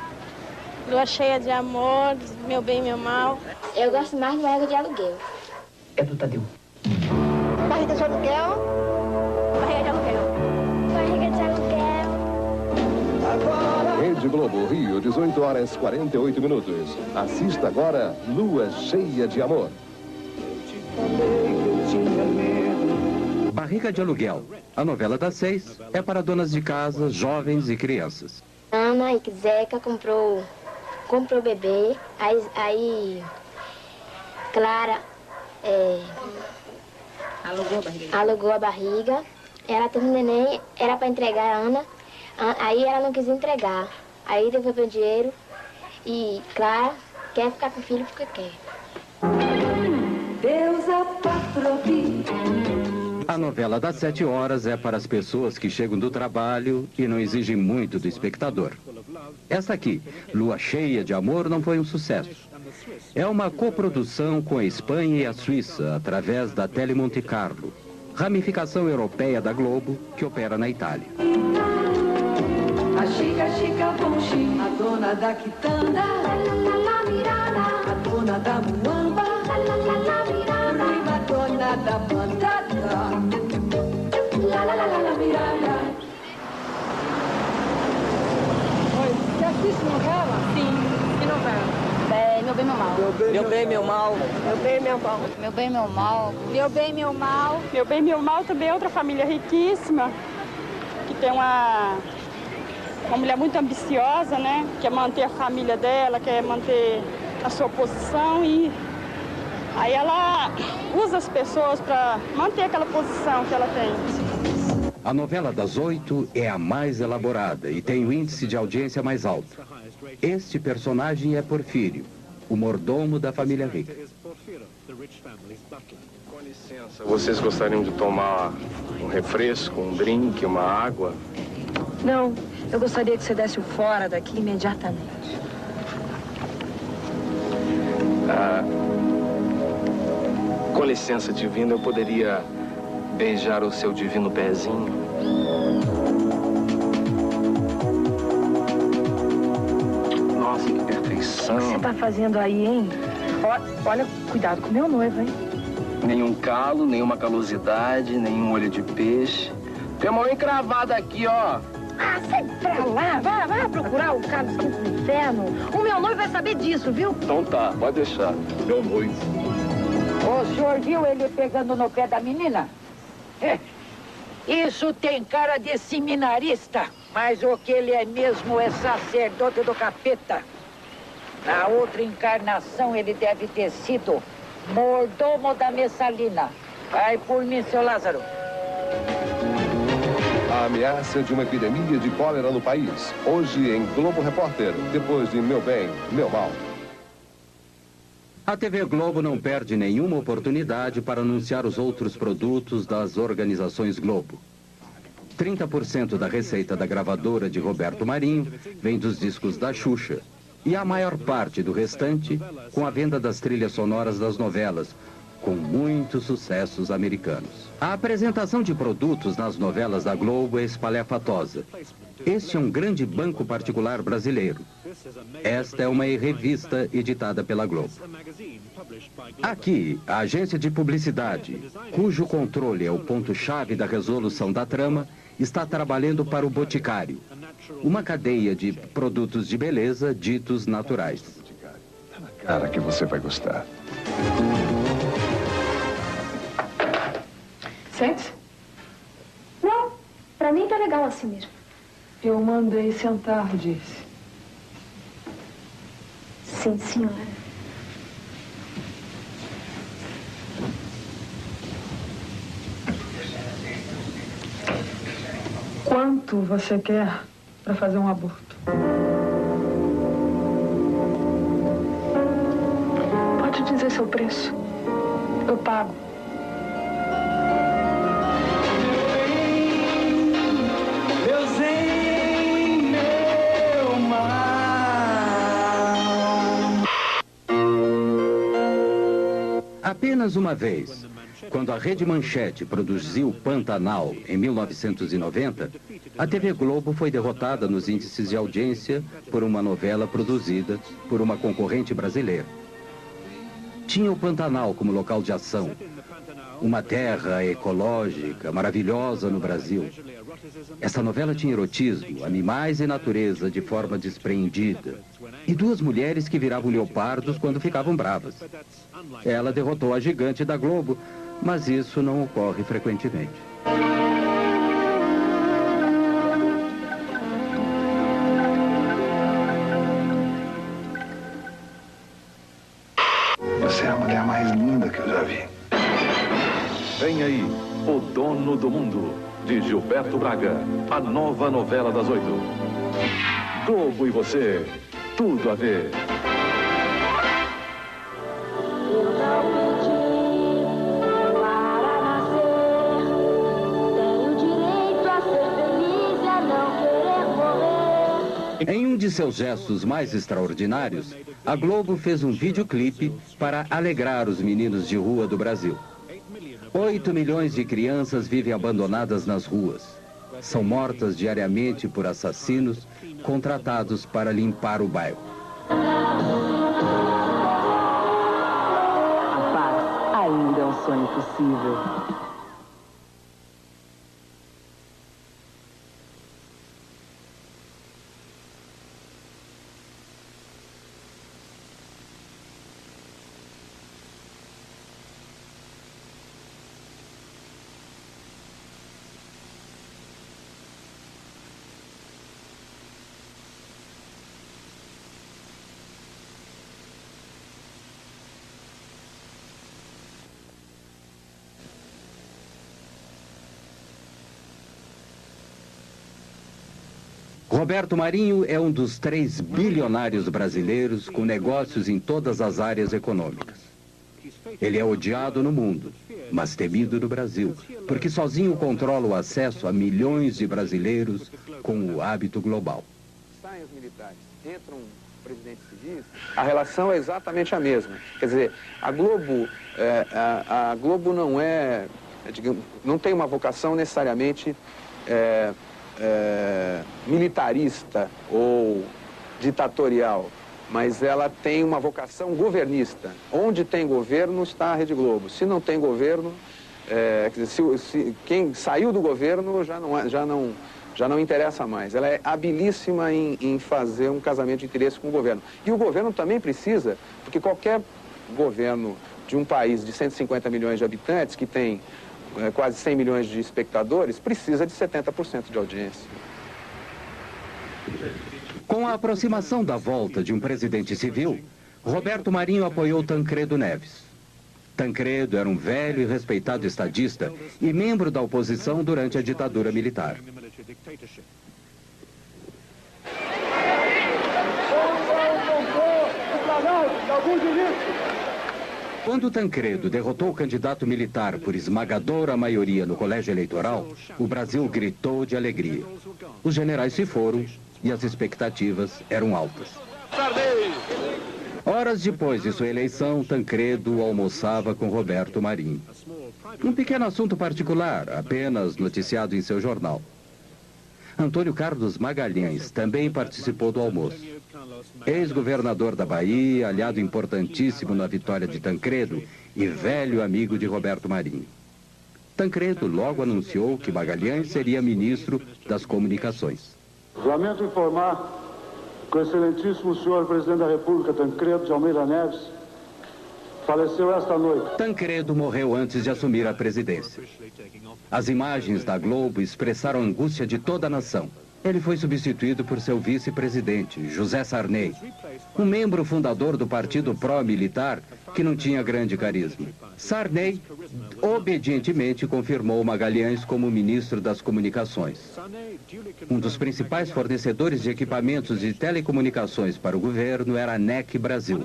Lua Cheia de Amor, Meu Bem, Meu Mal. Eu gosto mais de Barriga de Aluguel. É do Tadeu. Barriga de Aluguel. Barriga de Aluguel. Barriga de Aluguel. Rede Globo, Rio, 18 horas 48 minutos. Assista agora Lua Cheia de Amor. Barriga de Aluguel, a novela das 6, é para donas de casa, jovens e crianças. Ana e Zeca comprou bebê, aí Clara alugou a barriga. Ela teve um neném, era para entregar a Ana, aí ela não quis entregar. Aí devolveu o dinheiro e Clara quer ficar com o filho porque quer. Deus apatrone. A novela das 7 horas é para as pessoas que chegam do trabalho e não exigem muito do espectador. Esta aqui, Lua Cheia de Amor, não foi um sucesso. É uma coprodução com a Espanha e a Suíça, através da Tele Monte Carlo, ramificação europeia da Globo, que opera na Itália. A Chica Ponchi, a dona da quitanda, la mirada, a dona da muamba, la mirada, a dona da batata, la mirada. Oi, você assiste novela? Sim. Que novela? Meu Bem, Meu Mal. Meu Bem, Meu Mal. Meu Bem, Meu Mal. Meu Bem, Meu Mal. Meu Bem, Meu Mal. Meu Bem, Meu Mal também é outra família riquíssima, que tem uma mulher muito ambiciosa, né? Quer manter a família dela, quer manter a sua posição e aí ela usa as pessoas para manter aquela posição que ela tem. A novela das 8 é a mais elaborada e tem o índice de audiência mais alto. Este personagem é Porfírio, o mordomo da família rica. Com licença, vocês gostariam de tomar um refresco, um drink, uma água? Não, eu gostaria que você desse o fora daqui imediatamente. Com licença, divino, eu poderia beijar o seu divino pezinho? Nossa, que perfeição. O que você tá fazendo aí, hein? Olha, cuidado com o meu noivo, hein? Nenhum calo, nenhuma calosidade, nenhum olho de peixe. Tem uma mão encravada aqui, ó. Ah, sai pra lá, vai procurar o Carlos Quinto do Inferno. O meu noivo vai saber disso, viu? Então tá, pode deixar. Meu noivo. O senhor viu ele pegando no pé da menina? Isso tem cara de seminarista, mas o que ele é mesmo é sacerdote do capeta. Na outra encarnação ele deve ter sido mordomo da Messalina. Vai por mim, seu Lázaro. A ameaça de uma epidemia de cólera no país. Hoje em Globo Repórter, depois de Meu Bem, Meu Mal. A TV Globo não perde nenhuma oportunidade para anunciar os outros produtos das organizações Globo. 30% da receita da gravadora de Roberto Marinho vem dos discos da Xuxa. E a maior parte do restante com a venda das trilhas sonoras das novelas, com muitos sucessos americanos. A apresentação de produtos nas novelas da Globo é espalhafatosa. Este é um grande banco particular brasileiro. Esta é uma revista editada pela Globo. Aqui, a agência de publicidade, cujo controle é o ponto-chave da resolução da trama, está trabalhando para o Boticário, uma cadeia de produtos de beleza ditos naturais. Cara, que você vai gostar. Sente-se. Não, pra mim tá legal assim mesmo. Eu mandei sentar, disse. Sim, senhora. Quanto você quer para fazer um aborto? Pode dizer seu preço. Eu pago. Apenas uma vez, quando a Rede Manchete produziu Pantanal em 1990, a TV Globo foi derrotada nos índices de audiência por uma novela produzida por uma concorrente brasileira. Tinha o Pantanal como local de ação, uma terra ecológica maravilhosa no Brasil. Essa novela tinha erotismo, animais e natureza de forma despreendida. E duas mulheres que viravam leopardos quando ficavam bravas. Ela derrotou a gigante da Globo Mas isso não ocorre frequentemente. Você é a mulher mais linda que eu já vi. Vem aí, O Dono do Mundo, de Gilberto Braga. A nova novela das 8. Globo e você, tudo a ver. Em um de seus gestos mais extraordinários, a Globo fez um videoclipe para alegrar os meninos de rua do Brasil. 8 milhões de crianças vivem abandonadas nas ruas. São mortas diariamente por assassinos contratados para limpar o bairro. A paz ainda é um sonho possível. Roberto Marinho é um dos 3 bilionários brasileiros com negócios em todas as áreas econômicas. Ele é odiado no mundo, mas temido no Brasil, porque sozinho controla o acesso a milhões de brasileiros com o hábito global. Saem os militares, entram presidentes civis, a relação é exatamente a mesma. Quer dizer, a Globo não é, digamos, não tem uma vocação necessariamente militarista ou ditatorial, mas ela tem uma vocação governista. Onde tem governo está a Rede Globo. Se não tem governo, quer dizer, quem saiu do governo já não interessa mais. Ela é habilíssima em fazer um casamento de interesse com o governo. E o governo também precisa, porque qualquer governo de um país de 150 milhões de habitantes, que tem quase 100 milhões de espectadores, precisa de 70% de audiência. Com a aproximação da volta de um presidente civil, Roberto Marinho apoiou Tancredo Neves. Tancredo era um velho e respeitado estadista e membro da oposição durante a ditadura militar. Quando Tancredo derrotou o candidato militar por esmagadora maioria no colégio eleitoral, o Brasil gritou de alegria. Os generais se foram e as expectativas eram altas. Horas depois de sua eleição, Tancredo almoçava com Roberto Marinho. Um pequeno assunto particular, apenas noticiado em seu jornal. Antônio Carlos Magalhães também participou do almoço. Ex-governador da Bahia, aliado importantíssimo na vitória de Tancredo e velho amigo de Roberto Marinho. Tancredo logo anunciou que Magalhães seria ministro das Comunicações. Lamento informar que o excelentíssimo senhor presidente da República, Tancredo de Almeida Neves, faleceu esta noite. Tancredo morreu antes de assumir a presidência. As imagens da Globo expressaram a angústia de toda a nação. Ele foi substituído por seu vice-presidente, José Sarney, um membro fundador do partido pró-militar que não tinha grande carisma. Sarney obedientemente confirmou Magalhães como ministro das Comunicações. Um dos principais fornecedores de equipamentos de telecomunicações para o governo era a NEC Brasil,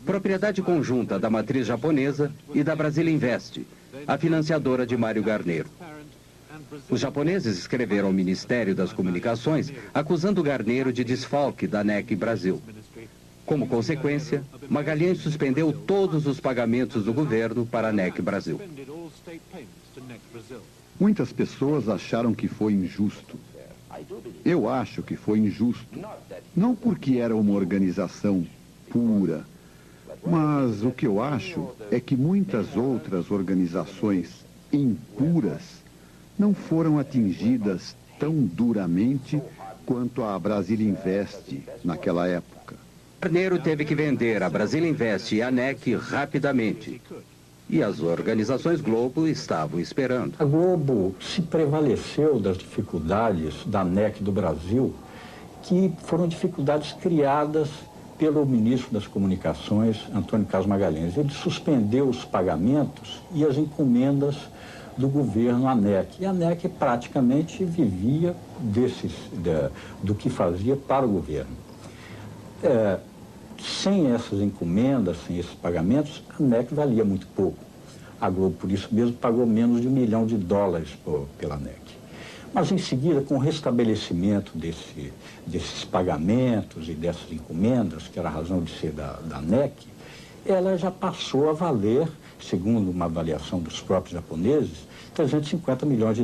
propriedade conjunta da matriz japonesa e da Brasilinvest, a financiadora de Mário Garneiro. Os japoneses escreveram ao Ministério das Comunicações acusando Garneiro de desfalque da NEC Brasil. Como consequência, Magalhães suspendeu todos os pagamentos do governo para a NEC Brasil. Muitas pessoas acharam que foi injusto. Eu acho que foi injusto. Não porque era uma organização pura, mas o que eu acho é que muitas outras organizações impuras não foram atingidas tão duramente quanto a Brasilinvest naquela época. Garneiro teve que vender a Brasilinvest e a NEC rapidamente. E as organizações Globo estavam esperando. A Globo se prevaleceu das dificuldades da ANEC do Brasil, que foram dificuldades criadas pelo ministro das Comunicações, Antônio Carlos Magalhães. Ele suspendeu os pagamentos e as encomendas do governo ANEC. E a ANEC praticamente vivia do que fazia para o governo. Sem essas encomendas, sem esses pagamentos, a ANEC valia muito pouco. A Globo, por isso mesmo, pagou menos de $1 milhão pela ANEC. Mas, em seguida, com o restabelecimento desses pagamentos e dessas encomendas, que era a razão de ser da ANEC, ela já passou a valer, segundo uma avaliação dos próprios japoneses, $350 milhões.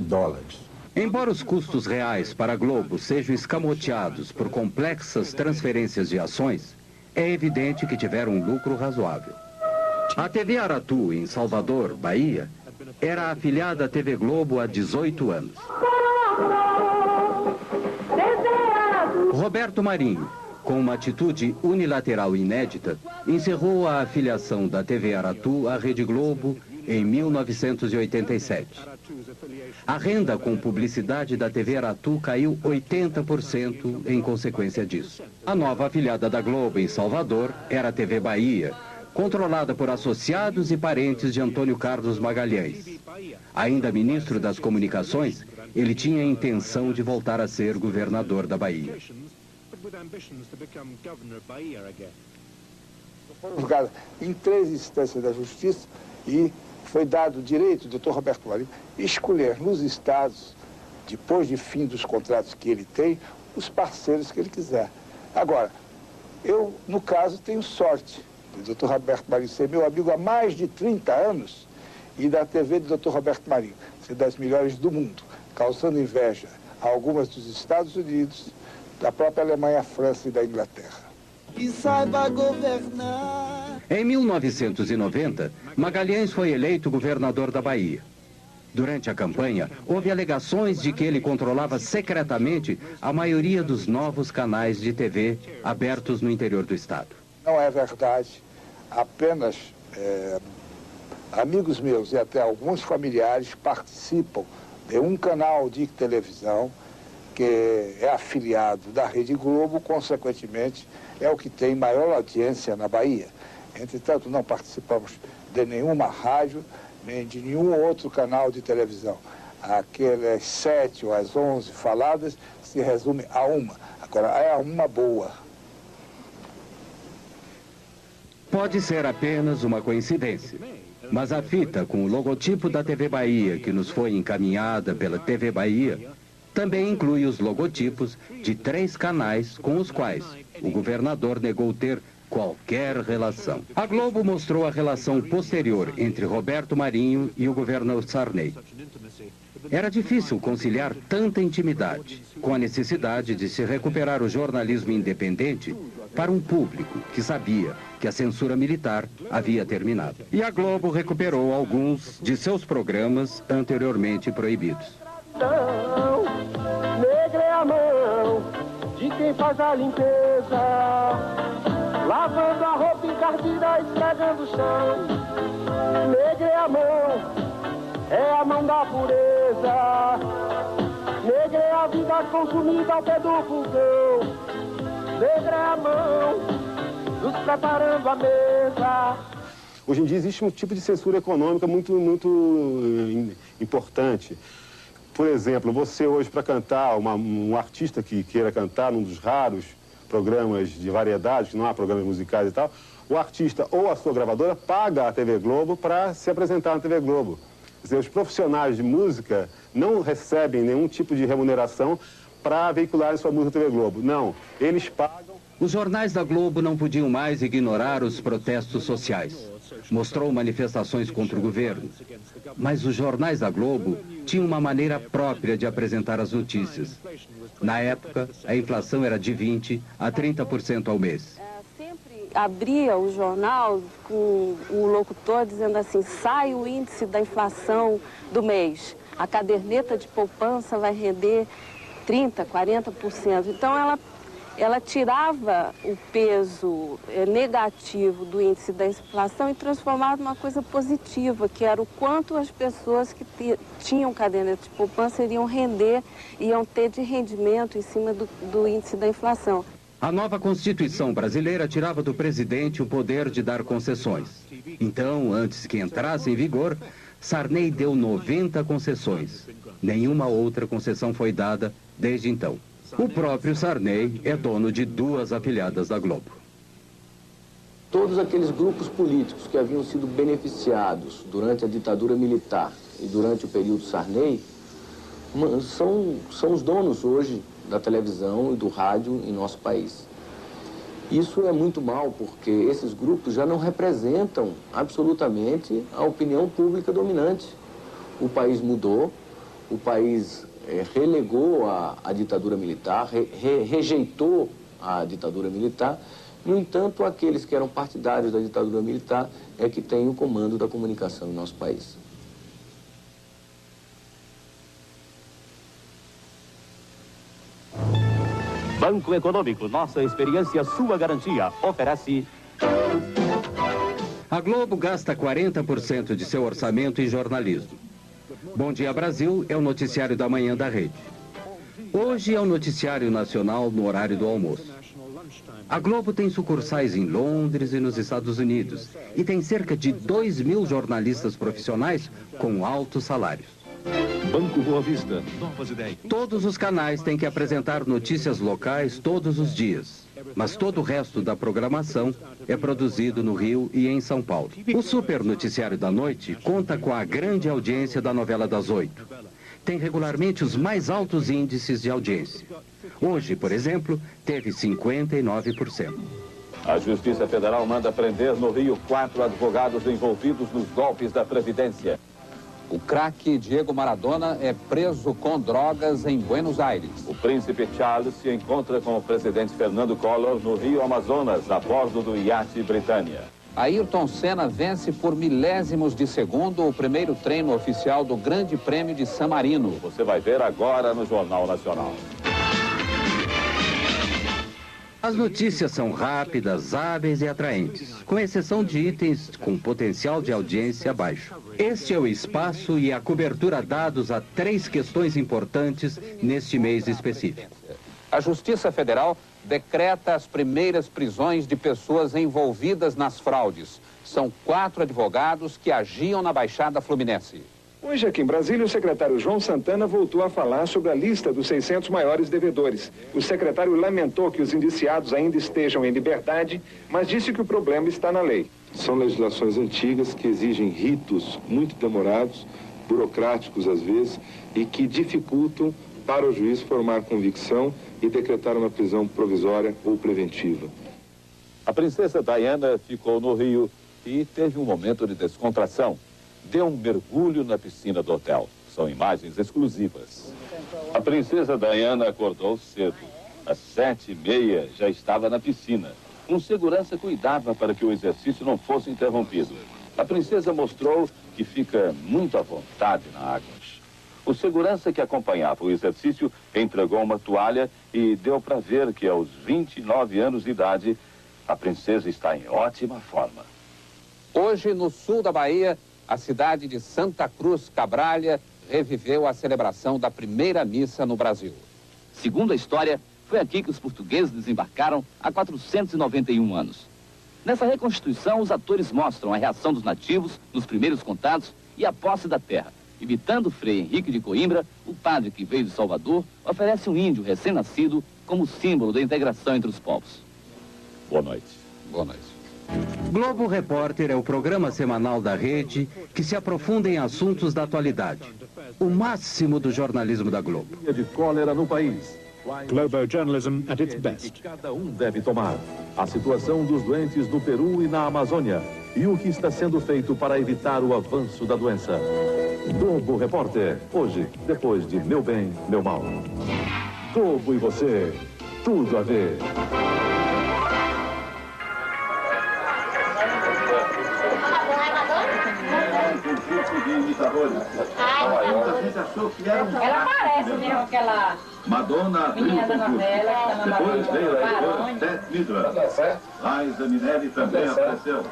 Embora os custos reais para a Globo sejam escamoteados por complexas transferências de ações, é evidente que tiveram um lucro razoável. A TV Aratu, em Salvador, Bahia, era afiliada à TV Globo há 18 anos. Roberto Marinho, com uma atitude unilateral inédita, encerrou a afiliação da TV Aratu à Rede Globo em 1987. A renda com publicidade da TV Aratu caiu 80% em consequência disso. A nova afiliada da Globo em Salvador era a TV Bahia, controlada por associados e parentes de Antônio Carlos Magalhães. Ainda ministro das Comunicações, ele tinha a intenção de voltar a ser governador da Bahia. Foram julgados em 3 instâncias da Justiça e foi dado o direito do Dr. Roberto Marinho escolher nos estados, depois de fim dos contratos que ele tem, os parceiros que ele quiser. Agora, eu, no caso, tenho sorte do Dr. Roberto Marinho ser meu amigo há mais de 30 anos e da TV do Dr. Roberto Marinho ser das melhores do mundo, causando inveja a algumas dos Estados Unidos, da própria Alemanha, França e da Inglaterra. Que saiba governar. Em 1990, Magalhães foi eleito governador da Bahia. Durante a campanha, houve alegações de que ele controlava secretamente a maioria dos novos canais de TV abertos no interior do estado. Não é verdade. Apenas amigos meus e até alguns familiares participam de um canal de televisão que é afiliado da Rede Globo, consequentemente, é o que tem maior audiência na Bahia. Entretanto, não participamos de nenhuma rádio, nem de nenhum outro canal de televisão. Aquelas 7 ou as 11 faladas se resume a uma. Agora, é uma boa. Pode ser apenas uma coincidência, mas a fita com o logotipo da TV Bahia, que nos foi encaminhada pela TV Bahia, também inclui os logotipos de 3 canais com os quais o governador negou ter qualquer relação. A Globo mostrou a relação posterior entre Roberto Marinho e o governador Sarney. Era difícil conciliar tanta intimidade com a necessidade de se recuperar o jornalismo independente para um público que sabia que a censura militar havia terminado. E a Globo recuperou alguns de seus programas anteriormente proibidos. Negra é a mão de quem faz a limpeza, lavando a roupa encardida, esfregando o chão. Negra é a mão da pureza. Negra é a vida consumida ao pé do fogão. Negra é a mão dos preparando a mesa. Hoje em dia existe um tipo de censura econômica muito importante. Por exemplo, você hoje para cantar, um artista que queira cantar num dos raros programas de variedades, que não há programas musicais e tal, o artista ou a sua gravadora paga a TV Globo para se apresentar na TV Globo. Quer dizer, os profissionais de música não recebem nenhum tipo de remuneração para veicular sua música na TV Globo. Não, eles pagam. Os jornais da Globo não podiam mais ignorar os protestos sociais. Mostrou manifestações contra o governo. Mas os jornais da Globo tinham uma maneira própria de apresentar as notícias. Na época, a inflação era de 20% a 30% ao mês. Sempre abria o jornal com o locutor dizendo assim: sai o índice da inflação do mês. A caderneta de poupança vai render 30%, 40%. Então ela ela tirava o peso negativo do índice da inflação e transformava numa coisa positiva, que era o quanto as pessoas que tinham caderneta de poupança iam ter de rendimento em cima do índice da inflação. A nova Constituição brasileira tirava do presidente o poder de dar concessões. Então, antes que entrasse em vigor, Sarney deu 90 concessões. Nenhuma outra concessão foi dada desde então. O próprio Sarney é dono de 2 afiliadas da Globo. Todos aqueles grupos políticos que haviam sido beneficiados durante a ditadura militar e durante o período Sarney são os donos hoje da televisão e do rádio em nosso país. Isso é muito mal, porque esses grupos já não representam absolutamente a opinião pública dominante. O país mudou, o país relegou a ditadura militar, rejeitou a ditadura militar. No entanto, aqueles que eram partidários da ditadura militar é que têm o comando da comunicação em nosso país. Banco Econômico, nossa experiência, sua garantia, oferece... A Globo gasta 40% de seu orçamento em jornalismo. Bom Dia Brasil é o noticiário da manhã da rede. Hoje é o noticiário nacional no horário do almoço. A Globo tem sucursais em Londres e nos Estados Unidos e tem cerca de 2.000 jornalistas profissionais com altos salários. Banco Boa Vista, novas ideias. Todos os canais têm que apresentar notícias locais todos os dias, mas todo o resto da programação é produzido no Rio e em São Paulo. O Super Noticiário da Noite conta com a grande audiência da novela das 8. Tem regularmente os mais altos índices de audiência. Hoje, por exemplo, teve 59%. A Justiça Federal manda prender no Rio 4 advogados envolvidos nos golpes da Previdência. O craque Diego Maradona é preso com drogas em Buenos Aires. O príncipe Charles se encontra com o presidente Fernando Collor no Rio Amazonas, a bordo do iate Britânia. Ayrton Senna vence por milésimos de segundo o primeiro treino oficial do Grande Prêmio de San Marino. Você vai ver agora no Jornal Nacional. As notícias são rápidas, hábeis e atraentes, com exceção de itens com potencial de audiência baixo. Este é o espaço e a cobertura dados a 3 questões importantes neste mês específico. A Justiça Federal decreta as primeiras prisões de pessoas envolvidas nas fraudes. São 4 advogados que agiam na Baixada Fluminense. Hoje, aqui em Brasília, o secretário João Santana voltou a falar sobre a lista dos 600 maiores devedores. O secretário lamentou que os indiciados ainda estejam em liberdade, mas disse que o problema está na lei. São legislações antigas que exigem ritos muito demorados, burocráticos às vezes, e que dificultam para o juiz formar convicção e decretar uma prisão provisória ou preventiva. A princesa Diana ficou no Rio e teve um momento de descontração. Deu um mergulho na piscina do hotel. São imagens exclusivas. A princesa Diana acordou cedo. Às 7h30 já estava na piscina. Um segurança cuidava para que o exercício não fosse interrompido. A princesa mostrou que fica muito à vontade na água. O segurança que acompanhava o exercício entregou uma toalha e deu para ver que aos 29 anos de idade, a princesa está em ótima forma. Hoje, no sul da Bahia, a cidade de Santa Cruz Cabralha reviveu a celebração da primeira missa no Brasil. Segundo a história, foi aqui que os portugueses desembarcaram há 491 anos. Nessa reconstituição, os atores mostram a reação dos nativos nos primeiros contatos e a posse da terra. Imitando Frei Henrique de Coimbra, o padre que veio de Salvador oferece um índio recém-nascido como símbolo da integração entre os povos. Boa noite. Boa noite. Globo Repórter é o programa semanal da rede que se aprofunda em assuntos da atualidade. O máximo do jornalismo da Globo. De cólera no país. Globo journalism at its best. Cada um deve tomar. A situação dos doentes no Peru e na Amazônia. E o que está sendo feito para evitar o avanço da doença. Globo Repórter. Hoje, depois de Meu Bem, Meu Mal. Globo e você. Tudo a ver. de imitadores. Muita gente achou que era um... Ela parece mesmo aquela Madonna menina da novela. Depois veio a editora Beth Midler. Liza Minnelli também apareceu.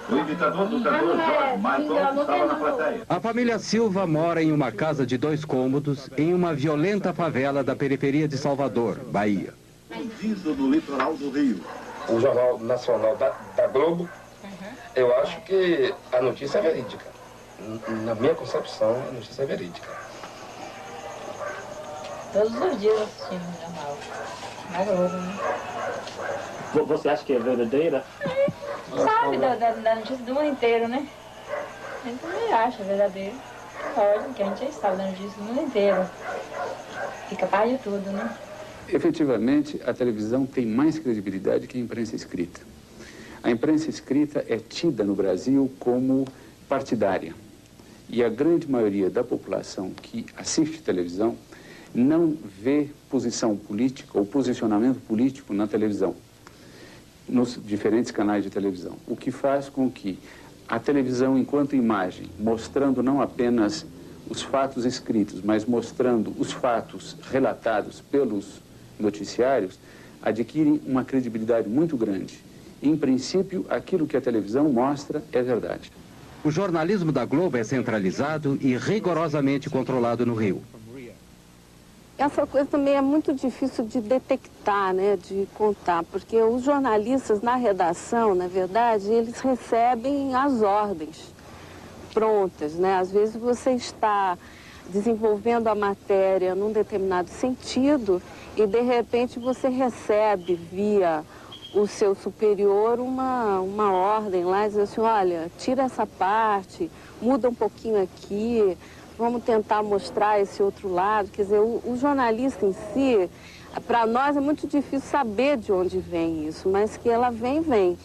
O imitador do cantor George Michael estava na plateia. A família Silva mora em uma casa de 2 cômodos em uma violenta favela da periferia de Salvador, Bahia. Fugido no litoral do Rio. O Jornal Nacional da Globo, eu acho que a notícia é verídica. Na minha concepção, a notícia é verídica. Todos os dias assistindo o jornal. Na Globo, né? Você acha que é verdadeira? Sabe da notícia do mundo inteiro, né? A gente também acha verdadeiro. Pode, porque a gente já sabe da notícia do mundo inteiro. Fica par de tudo, né? Efetivamente, a televisão tem mais credibilidade que a imprensa escrita. A imprensa escrita é tida no Brasil como partidária. E a grande maioria da população que assiste televisão não vê posição política ou posicionamento político na televisão, nos diferentes canais de televisão. O que faz com que a televisão, enquanto imagem, mostrando não apenas os fatos escritos, mas mostrando os fatos relatados pelos noticiários, adquirem uma credibilidade muito grande. Em princípio, aquilo que a televisão mostra é verdade. O jornalismo da Globo é centralizado e rigorosamente controlado no Rio. Essa coisa também é muito difícil de detectar, né, de contar, porque os jornalistas na redação, na verdade, eles recebem as ordens prontas, né? Às vezes você está desenvolvendo a matéria num determinado sentido e, de repente, você recebe via o seu superior uma ordem lá, dizendo assim, olha, tira essa parte, muda um pouquinho aqui, vamos tentar mostrar esse outro lado. Quer dizer, o jornalista em si, para nós é muito difícil saber de onde vem isso, mas que ela vem, vem.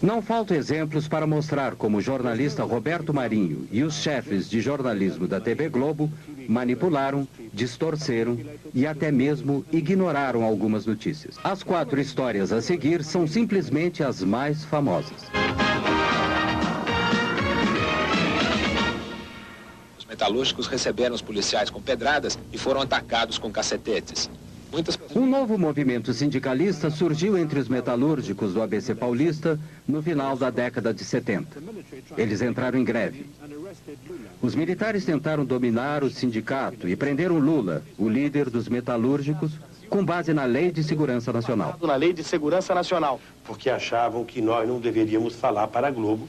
Não faltam exemplos para mostrar como o jornalista Roberto Marinho e os chefes de jornalismo da TV Globo manipularam, distorceram e até mesmo ignoraram algumas notícias. As 4 histórias a seguir são simplesmente as mais famosas. Os metalúrgicos receberam os policiais com pedradas e foram atacados com cacetetes. Um novo movimento sindicalista surgiu entre os metalúrgicos do ABC Paulista no final da década de 70. Eles entraram em greve. Os militares tentaram dominar o sindicato e prenderam Lula, o líder dos metalúrgicos, com base na Lei de Segurança Nacional. Na Lei de Segurança Nacional. Porque achavam que nós não deveríamos falar para a Globo,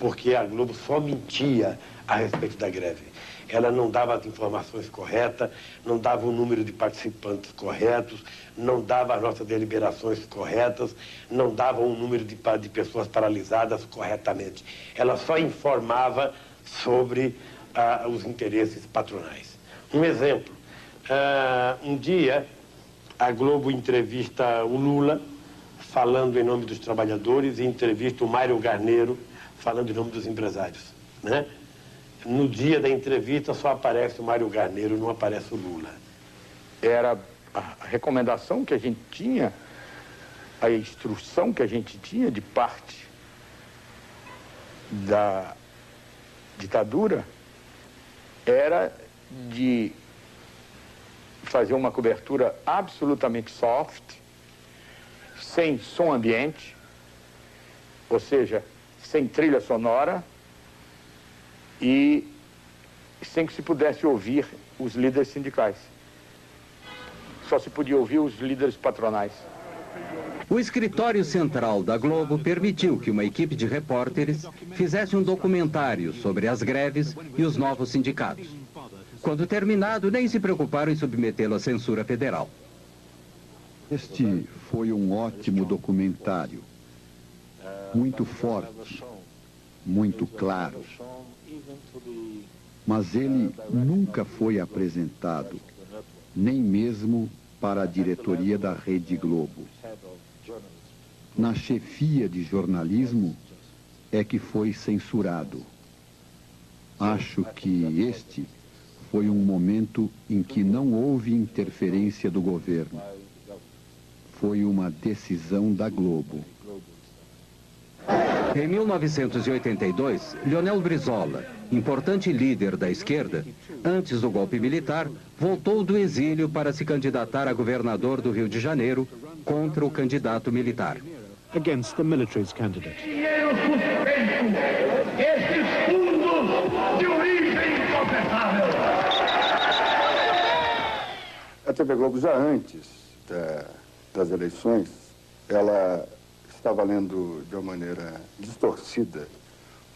porque a Globo só mentia a respeito da greve. Ela não dava as informações corretas, não dava o número de participantes corretos, não dava as nossas deliberações corretas, não dava o número de pessoas paralisadas corretamente. Ela só informava sobre os interesses patronais. Um exemplo, um dia a Globo entrevista o Lula, falando em nome dos trabalhadores, e entrevista o Mário Garneiro, falando em nome dos empresários, né? No dia da entrevista só aparece o Mário Garneiro, não aparece o Lula. Era a recomendação que a gente tinha, a instrução que a gente tinha de parte da ditadura, era de fazer uma cobertura absolutamente soft, sem som ambiente, ou seja, sem trilha sonora, e sem que se pudesse ouvir os líderes sindicais. Só se podia ouvir os líderes patronais. O escritório central da Globo permitiu que uma equipe de repórteres fizesse um documentário sobre as greves e os novos sindicatos. Quando terminado, nem se preocuparam em submetê-lo à censura federal. Este foi um ótimo documentário, muito forte, muito claro. Mas ele nunca foi apresentado, nem mesmo para a diretoria da Rede Globo. Na chefia de jornalismo é que foi censurado. Acho que este foi um momento em que não houve interferência do governo. Foi uma decisão da Globo. Em 1982, Leonel Brizola, importante líder da esquerda, antes do golpe militar, voltou do exílio para se candidatar a governador do Rio de Janeiro contra o candidato militar. Against the military's candidate. Dinheiro suspenso, esses fundos de origem incontestável. A TV Globo, já antes das eleições, ela estava lendo de uma maneira distorcida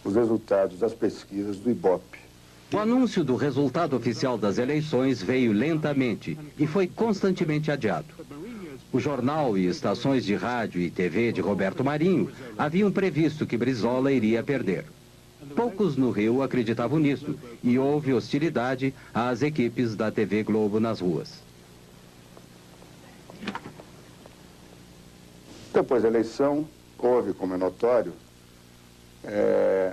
os resultados das pesquisas do Ibope. O anúncio do resultado oficial das eleições veio lentamente e foi constantemente adiado. O jornal e estações de rádio e TV de Roberto Marinho haviam previsto que Brizola iria perder. Poucos no Rio acreditavam nisso e houve hostilidade às equipes da TV Globo nas ruas. Depois da eleição, houve, como é notório,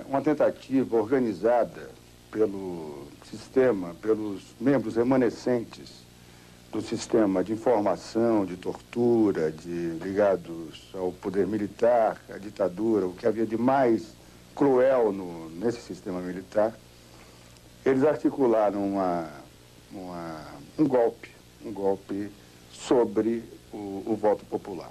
uma tentativa organizada pelo sistema, pelos membros remanescentes do sistema de informação, de tortura, ligados ao poder militar, à ditadura, o que havia de mais cruel nesse sistema militar. Eles articularam um golpe sobre o voto popular.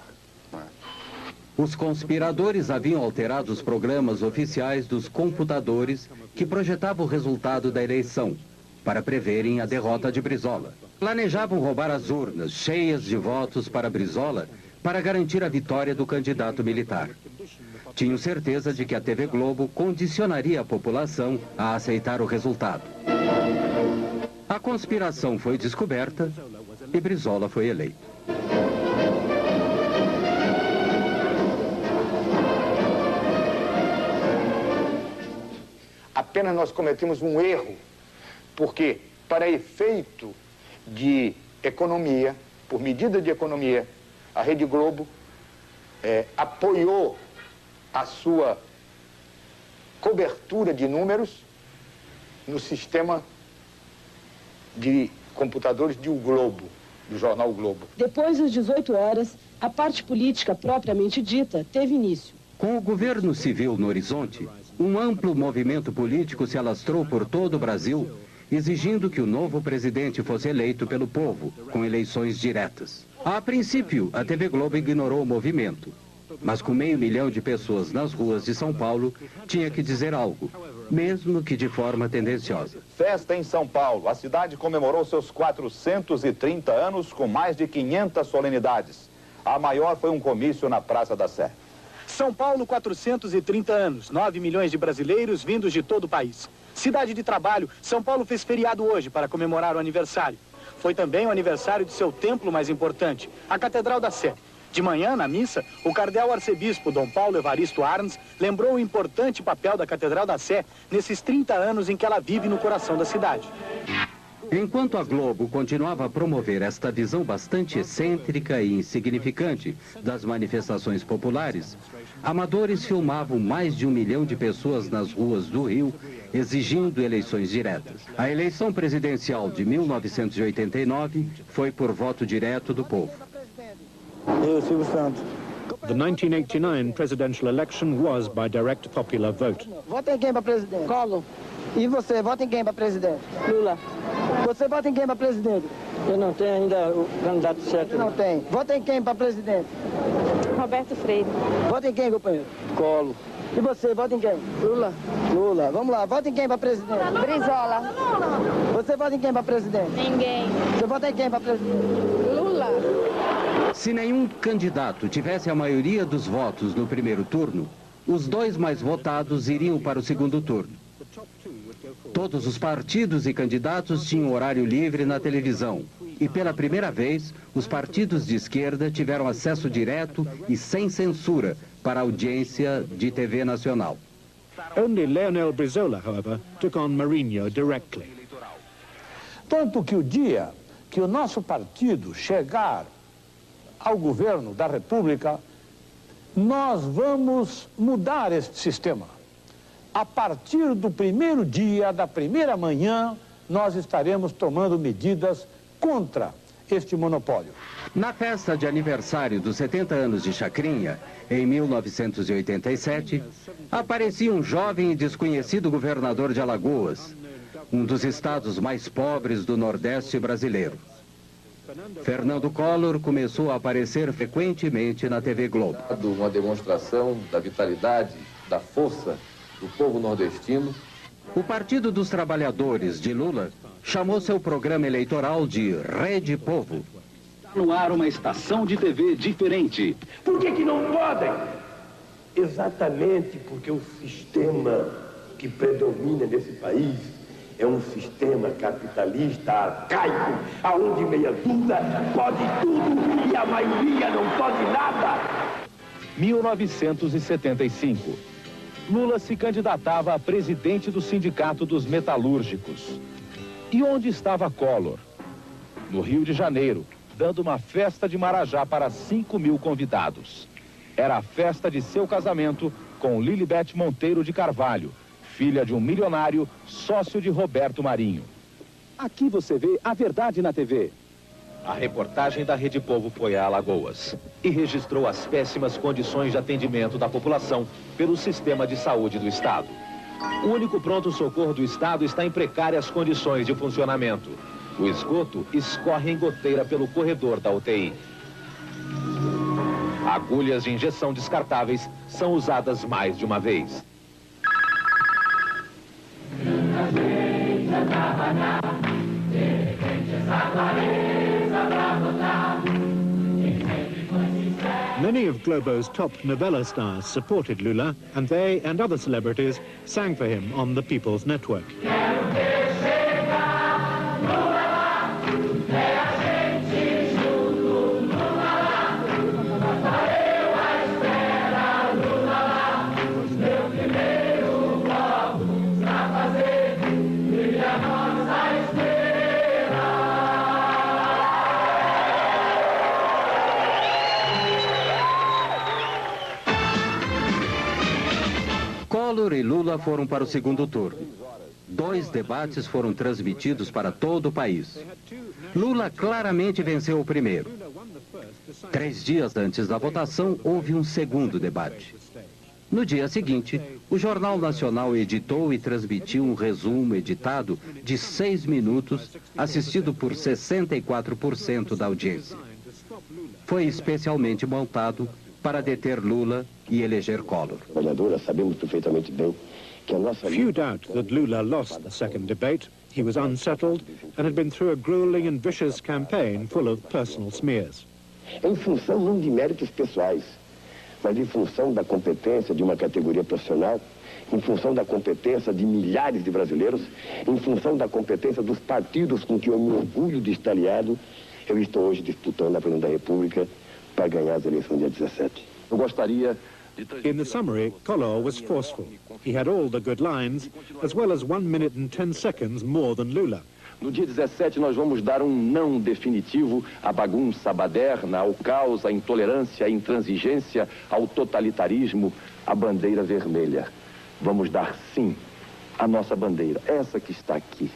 Os conspiradores haviam alterado os programas oficiais dos computadores que projetavam o resultado da eleição, para preverem a derrota de Brizola. Planejavam roubar as urnas cheias de votos para Brizola para garantir a vitória do candidato militar. Tinham certeza de que a TV Globo condicionaria a população a aceitar o resultado. A conspiração foi descoberta e Brizola foi eleito. Apenas nós cometemos um erro, porque para efeito de economia, por medida de economia, a Rede Globo apoiou a sua cobertura de números no sistema de computadores de O Globo, do jornal O Globo. Depois das 18 horas, a parte política propriamente dita teve início. Com o governo civil no horizonte, um amplo movimento político se alastrou por todo o Brasil, exigindo que o novo presidente fosse eleito pelo povo, com eleições diretas. A princípio, a TV Globo ignorou o movimento, mas com 500 mil de pessoas nas ruas de São Paulo, tinha que dizer algo, mesmo que de forma tendenciosa. Festa em São Paulo. A cidade comemorou seus 430 anos com mais de 500 solenidades. A maior foi um comício na Praça da Sé. São Paulo, 430 anos, 9 milhões de brasileiros vindos de todo o país. Cidade de trabalho, São Paulo fez feriado hoje para comemorar o aniversário. Foi também o aniversário de seu templo mais importante, a Catedral da Sé. De manhã, na missa, o cardeal arcebispo Dom Paulo Evaristo Arns lembrou o importante papel da Catedral da Sé nesses 30 anos em que ela vive no coração da cidade. Enquanto a Globo continuava a promover esta visão bastante excêntrica e insignificante das manifestações populares, amadores filmavam mais de 1 milhão de pessoas nas ruas do Rio, exigindo eleições diretas. A eleição presidencial de 1989 foi por voto direto do povo. Eu, Silvio Santos. The 1989 presidential election was by direct popular vote. Vota em quem para presidente? Collor. E você, vota em quem para presidente? Lula. Você vota em quem para presidente? Eu não tenho ainda o candidato certo. Não tem. Vota em quem para presidente? Roberto Freire. Vota em quem, companheiro? Collor. E você, vota em quem? Lula. Lula. Vamos lá, vota em quem para presidente? Brizola. Você vota em quem para presidente? Ninguém. Você vota em quem para presidente? Lula. Se nenhum candidato tivesse a maioria dos votos no primeiro turno, os dois mais votados iriam para o segundo turno. Todos os partidos e candidatos tinham horário livre na televisão. E pela primeira vez, os partidos de esquerda tiveram acesso direto e sem censura para a audiência de TV nacional. Only Leonel Brizola, however, took on Marinho directly. Tanto que o dia que o nosso partido chegar ao governo da República, nós vamos mudar este sistema. A partir do primeiro dia, da primeira manhã, nós estaremos tomando medidas contra este monopólio. Na festa de aniversário dos 70 anos de Chacrinha, em 1987, aparecia um jovem e desconhecido governador de Alagoas, um dos estados mais pobres do Nordeste brasileiro. Fernando Collor começou a aparecer frequentemente na TV Globo. Uma demonstração da vitalidade, da força do povo nordestino. O Partido dos Trabalhadores de Lula chamou seu programa eleitoral de Rede Povo. No ar uma estação de TV diferente. Por que não podem? Exatamente porque o sistema que predomina nesse país é um sistema capitalista arcaico, aonde meia dúvida pode tudo e a maioria não pode nada. 1975. Lula se candidatava a presidente do Sindicato dos Metalúrgicos. E onde estava Collor? No Rio de Janeiro, dando uma festa de Marajá para 5.000 convidados. Era a festa de seu casamento com Lilibete Monteiro de Carvalho, filha de um milionário, sócio de Roberto Marinho. Aqui você vê a verdade na TV. A reportagem da Rede Povo foi a Alagoas e registrou as péssimas condições de atendimento da população pelo sistema de saúde do Estado. O único pronto-socorro do Estado está em precárias condições de funcionamento. O esgoto escorre em goteira pelo corredor da UTI. Agulhas de injeção descartáveis são usadas mais de uma vez. Many of Globo's top novella stars supported Lula, and they and other celebrities sang for him on the People's Network. Collor e Lula foram para o segundo turno. 2 debates foram transmitidos para todo o país. Lula claramente venceu o primeiro. 3 dias antes da votação, houve um segundo debate. No dia seguinte, o Jornal Nacional editou e transmitiu um resumo editado de 6 minutos, assistido por 64% da audiência. Foi especialmente montado para deter Lula e eleger Collor. Sabemos perfeitamente bem que a nossa... Few doubt that Lula lost the second debate. He was unsettled and had been through a grueling and vicious campaign full of personal smears. Em função não de méritos pessoais, mas em função da competência de uma categoria profissional, em função da competência de milhares de brasileiros, em função da competência dos partidos com que eu me orgulho de estar aliado, eu estou hoje disputando a presidência da República para ganhar as eleições dia 17. Eu gostaria de... In the summary, Collor was forceful. He had all the good lines, as well as 1 minute and 10 seconds more than Lula. No dia 17 nós vamos dar um não definitivo à bagunça, à baderna, ao caos, à intolerância, à intransigência, ao totalitarismo, à bandeira vermelha. Vamos dar sim à nossa bandeira, essa que está aqui,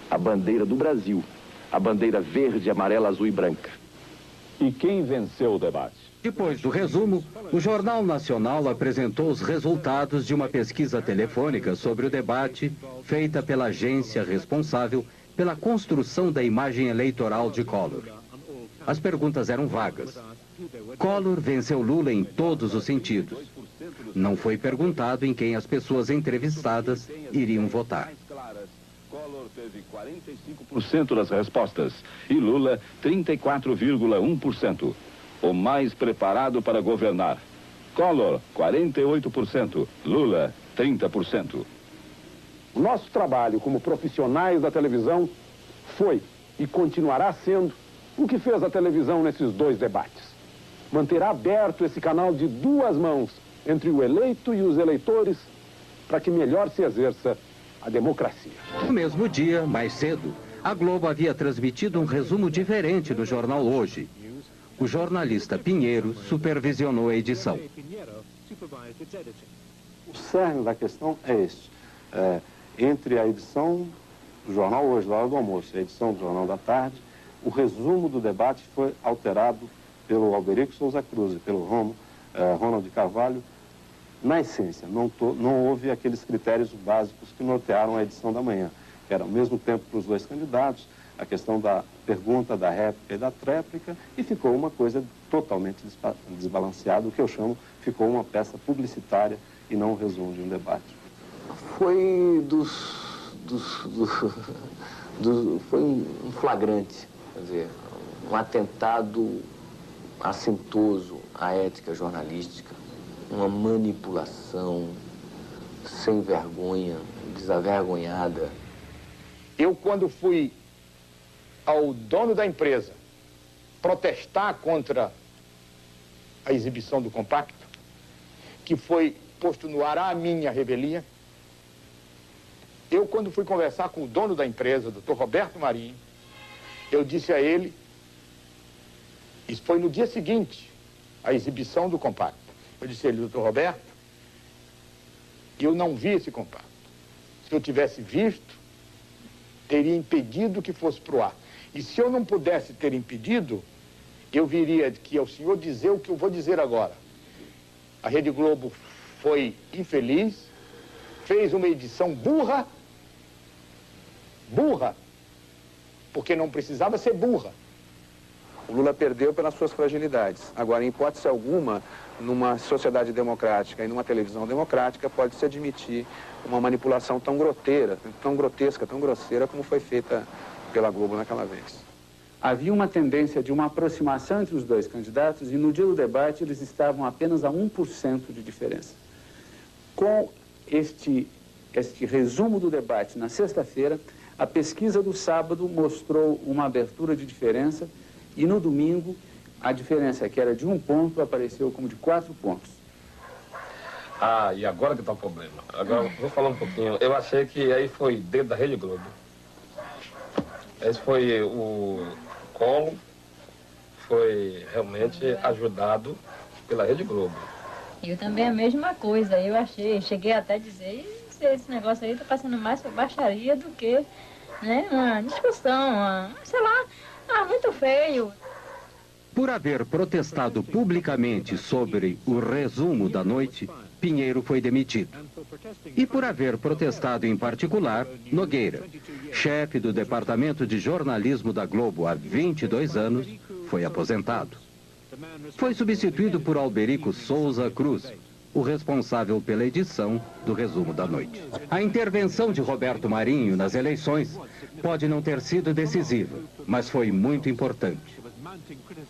a bandeira do Brasil, a bandeira verde, amarela, azul e branca. E quem venceu o debate? Depois do resumo, o Jornal Nacional apresentou os resultados de uma pesquisa telefônica sobre o debate feita pela agência responsável pela construção da imagem eleitoral de Collor. As perguntas eram vagas. Collor venceu Lula em todos os sentidos. Não foi perguntado em quem as pessoas entrevistadas iriam votar. Collor teve 45% das respostas e Lula 34,1%. o mais preparado para governar. Collor, 48%. Lula, 30%. O nosso trabalho como profissionais da televisão foi e continuará sendo o que fez a televisão nesses dois debates. Manterá aberto esse canal de duas mãos entre o eleito e os eleitores para que melhor se exerça a democracia. No mesmo dia, mais cedo, a Globo havia transmitido um resumo diferente no jornal Hoje. O jornalista Pinheiro supervisionou a edição. O cerne da questão é este. Entre a edição do jornal Hoje, da hora do almoço, e a edição do jornal da tarde, o resumo do debate foi alterado pelo Alberico Souza Cruz e pelo Ronald Carvalho. Na essência, não houve aqueles critérios básicos que nortearam a edição da manhã, que era ao mesmo tempo para os dois candidatos, a questão da pergunta, da réplica e da tréplica, e ficou uma coisa totalmente desbalanceada, o que eu chamo, ficou uma peça publicitária e não um resumo de um debate. Foi foi um flagrante, quer dizer, um atentado assintoso à ética jornalística, uma manipulação sem vergonha, desavergonhada. Eu, quando fui ao dono da empresa protestar contra a exibição do compacto, que foi posto no ar à minha revelia, eu, quando fui conversar com o dono da empresa, Dr. Roberto Marinho, eu disse a ele, isso foi no dia seguinte, a exibição do compacto, eu disse a ele, Dr. Roberto, eu não vi esse compacto. Se eu tivesse visto, teria impedido que fosse para o ar. E se eu não pudesse ter impedido, eu viria aqui ao senhor dizer o que eu vou dizer agora. A Rede Globo foi infeliz, fez uma edição burra, porque não precisava ser burra. O Lula perdeu pelas suas fragilidades. Agora, em hipótese alguma, numa sociedade democrática e numa televisão democrática, pode-se admitir uma manipulação tão grotesca, tão grosseira como foi feita pela Globo naquela vez. Havia uma tendência de uma aproximação entre os dois candidatos e no dia do debate eles estavam apenas a 1% de diferença. Com este resumo do debate na sexta-feira, a pesquisa do sábado mostrou uma abertura de diferença e no domingo a diferença que era de 1 ponto apareceu como de 4 pontos. Ah, e agora que está o problema. Agora, vou falar um pouquinho. Eu achei que aí foi dentro da Rede Globo. Esse foi o Collor, foi realmente ajudado pela Rede Globo. Eu também a mesma coisa, eu achei, cheguei até a dizer, esse negócio aí tá passando mais por baixaria do que, né, uma discussão, sei lá, muito feio. Por haver protestado publicamente sobre o resumo da noite, Pinheiro foi demitido. E por haver protestado em particular, Nogueira, chefe do Departamento de Jornalismo da Globo há 22 anos, foi aposentado. Foi substituído por Alberico Souza Cruz, o responsável pela edição do resumo da noite. A intervenção de Roberto Marinho nas eleições pode não ter sido decisiva, mas foi muito importante.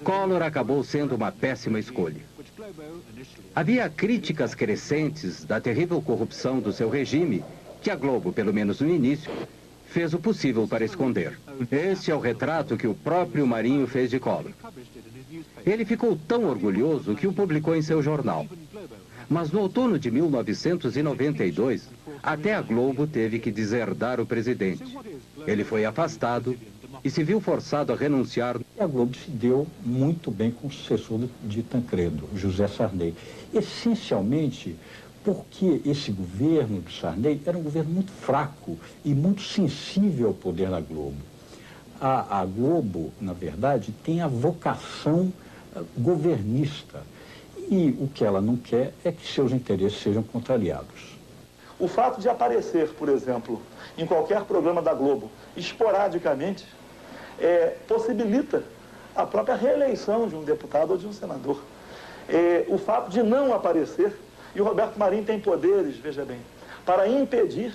Collor acabou sendo uma péssima escolha. Havia críticas crescentes da terrível corrupção do seu regime, que a Globo, pelo menos no início, fez o possível para esconder. Este é o retrato que o próprio Marinho fez de Collor. Ele ficou tão orgulhoso que o publicou em seu jornal. Mas no outono de 1992, até a Globo teve que deserdar o presidente. Ele foi afastado e se viu forçado a renunciar. E a Globo se deu muito bem com o sucessor de Tancredo, José Sarney. Essencialmente porque esse governo de Sarney era um governo muito fraco e muito sensível ao poder da Globo. A Globo, na verdade, tem a vocação governista. E o que ela não quer é que seus interesses sejam contrariados. O fato de aparecer, por exemplo, em qualquer programa da Globo, esporadicamente, possibilita a própria reeleição de um deputado ou de um senador. O fato de não aparecer, e o Roberto Marinho tem poderes, veja bem, para impedir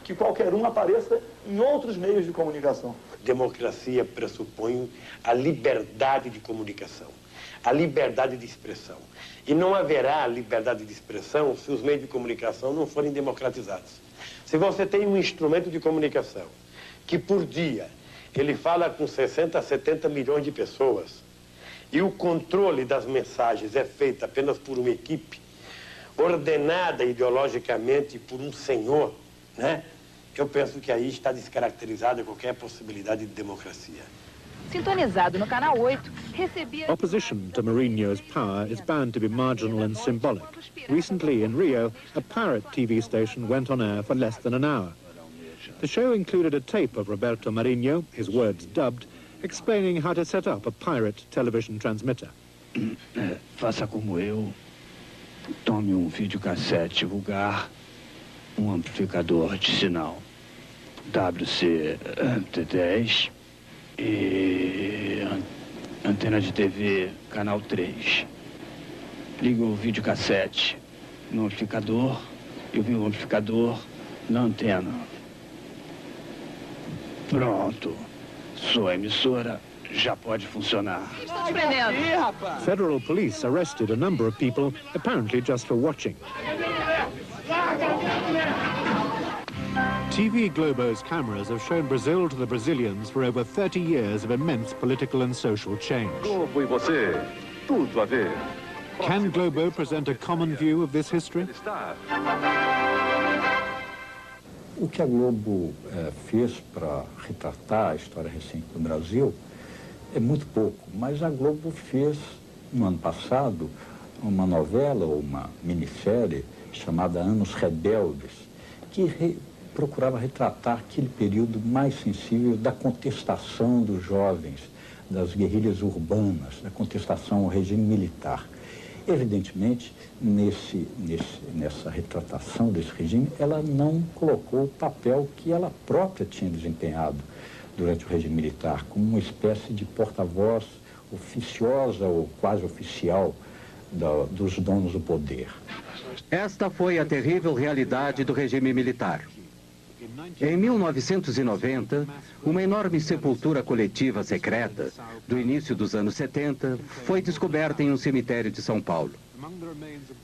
que qualquer um apareça em outros meios de comunicação. Democracia pressupõe a liberdade de comunicação. a liberdade de expressão. E não haverá liberdade de expressão se os meios de comunicação não forem democratizados. Se você tem um instrumento de comunicação que por dia ele fala com 60 a 70 milhões de pessoas e o controle das mensagens é feito apenas por uma equipe ordenada ideologicamente por um senhor, né? Eu penso que aí está descaracterizada qualquer possibilidade de democracia. Sintonizado no canal 8, recebia... Opposition to Mourinho's power is bound to be marginal and symbolic. Recently in Rio, a pirate TV station went on air for less than an hour. The show included a tape of Roberto Marinho, his words dubbed, explaining how to set up a pirate television transmitter. Faça como eu. Tome videocassete vulgar, amplificador de sinal WC-T10 e antena de TV, canal 3. Liga o videocassete no amplificador e o amplificador na antena. Pronto. Sua emissora já pode funcionar. Federal police arrested a number of people, apparently just for watching. TV Globo's cameras have shown Brazil to the Brazilians for over 30 years of immense political and social change. Globo e você, tudo a ver. Can Globo present a common view of this history? O que a Globo fez para retratar a história recente do Brasil é muito pouco, mas a Globo fez, no ano passado, uma novela ou uma minissérie chamada Anos Rebeldes, que procurava retratar aquele período mais sensível da contestação dos jovens, das guerrilhas urbanas, da contestação ao regime militar. Evidentemente, nessa retratação desse regime, ela não colocou o papel que ela própria tinha desempenhado durante o regime militar, como uma espécie de porta-voz oficiosa ou quase oficial dos donos do poder. Esta foi a terrível realidade do regime militar. Em 1990, uma enorme sepultura coletiva secreta, do início dos anos 70, foi descoberta em um cemitério de São Paulo.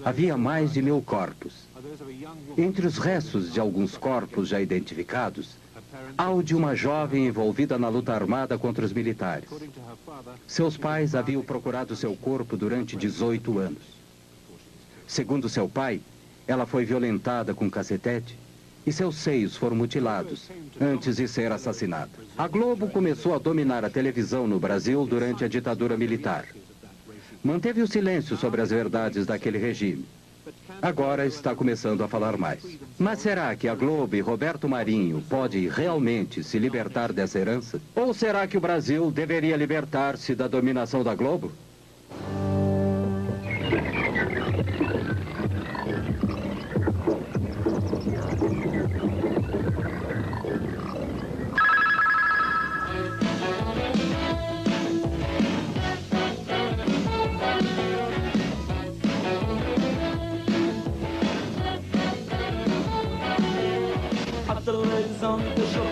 Havia mais de 1000 corpos. Entre os restos de alguns corpos já identificados, há o de uma jovem envolvida na luta armada contra os militares. Seus pais haviam procurado seu corpo durante 18 anos. Segundo seu pai, ela foi violentada com cacetete e seus seios foram mutilados antes de ser assassinada. A Globo começou a dominar a televisão no Brasil durante a ditadura militar. Manteve o silêncio sobre as verdades daquele regime. Agora está começando a falar mais. Mas será que a Globo e Roberto Marinho podem realmente se libertar dessa herança? Ou será que o Brasil deveria libertar-se da dominação da Globo? The legs on the shoulders.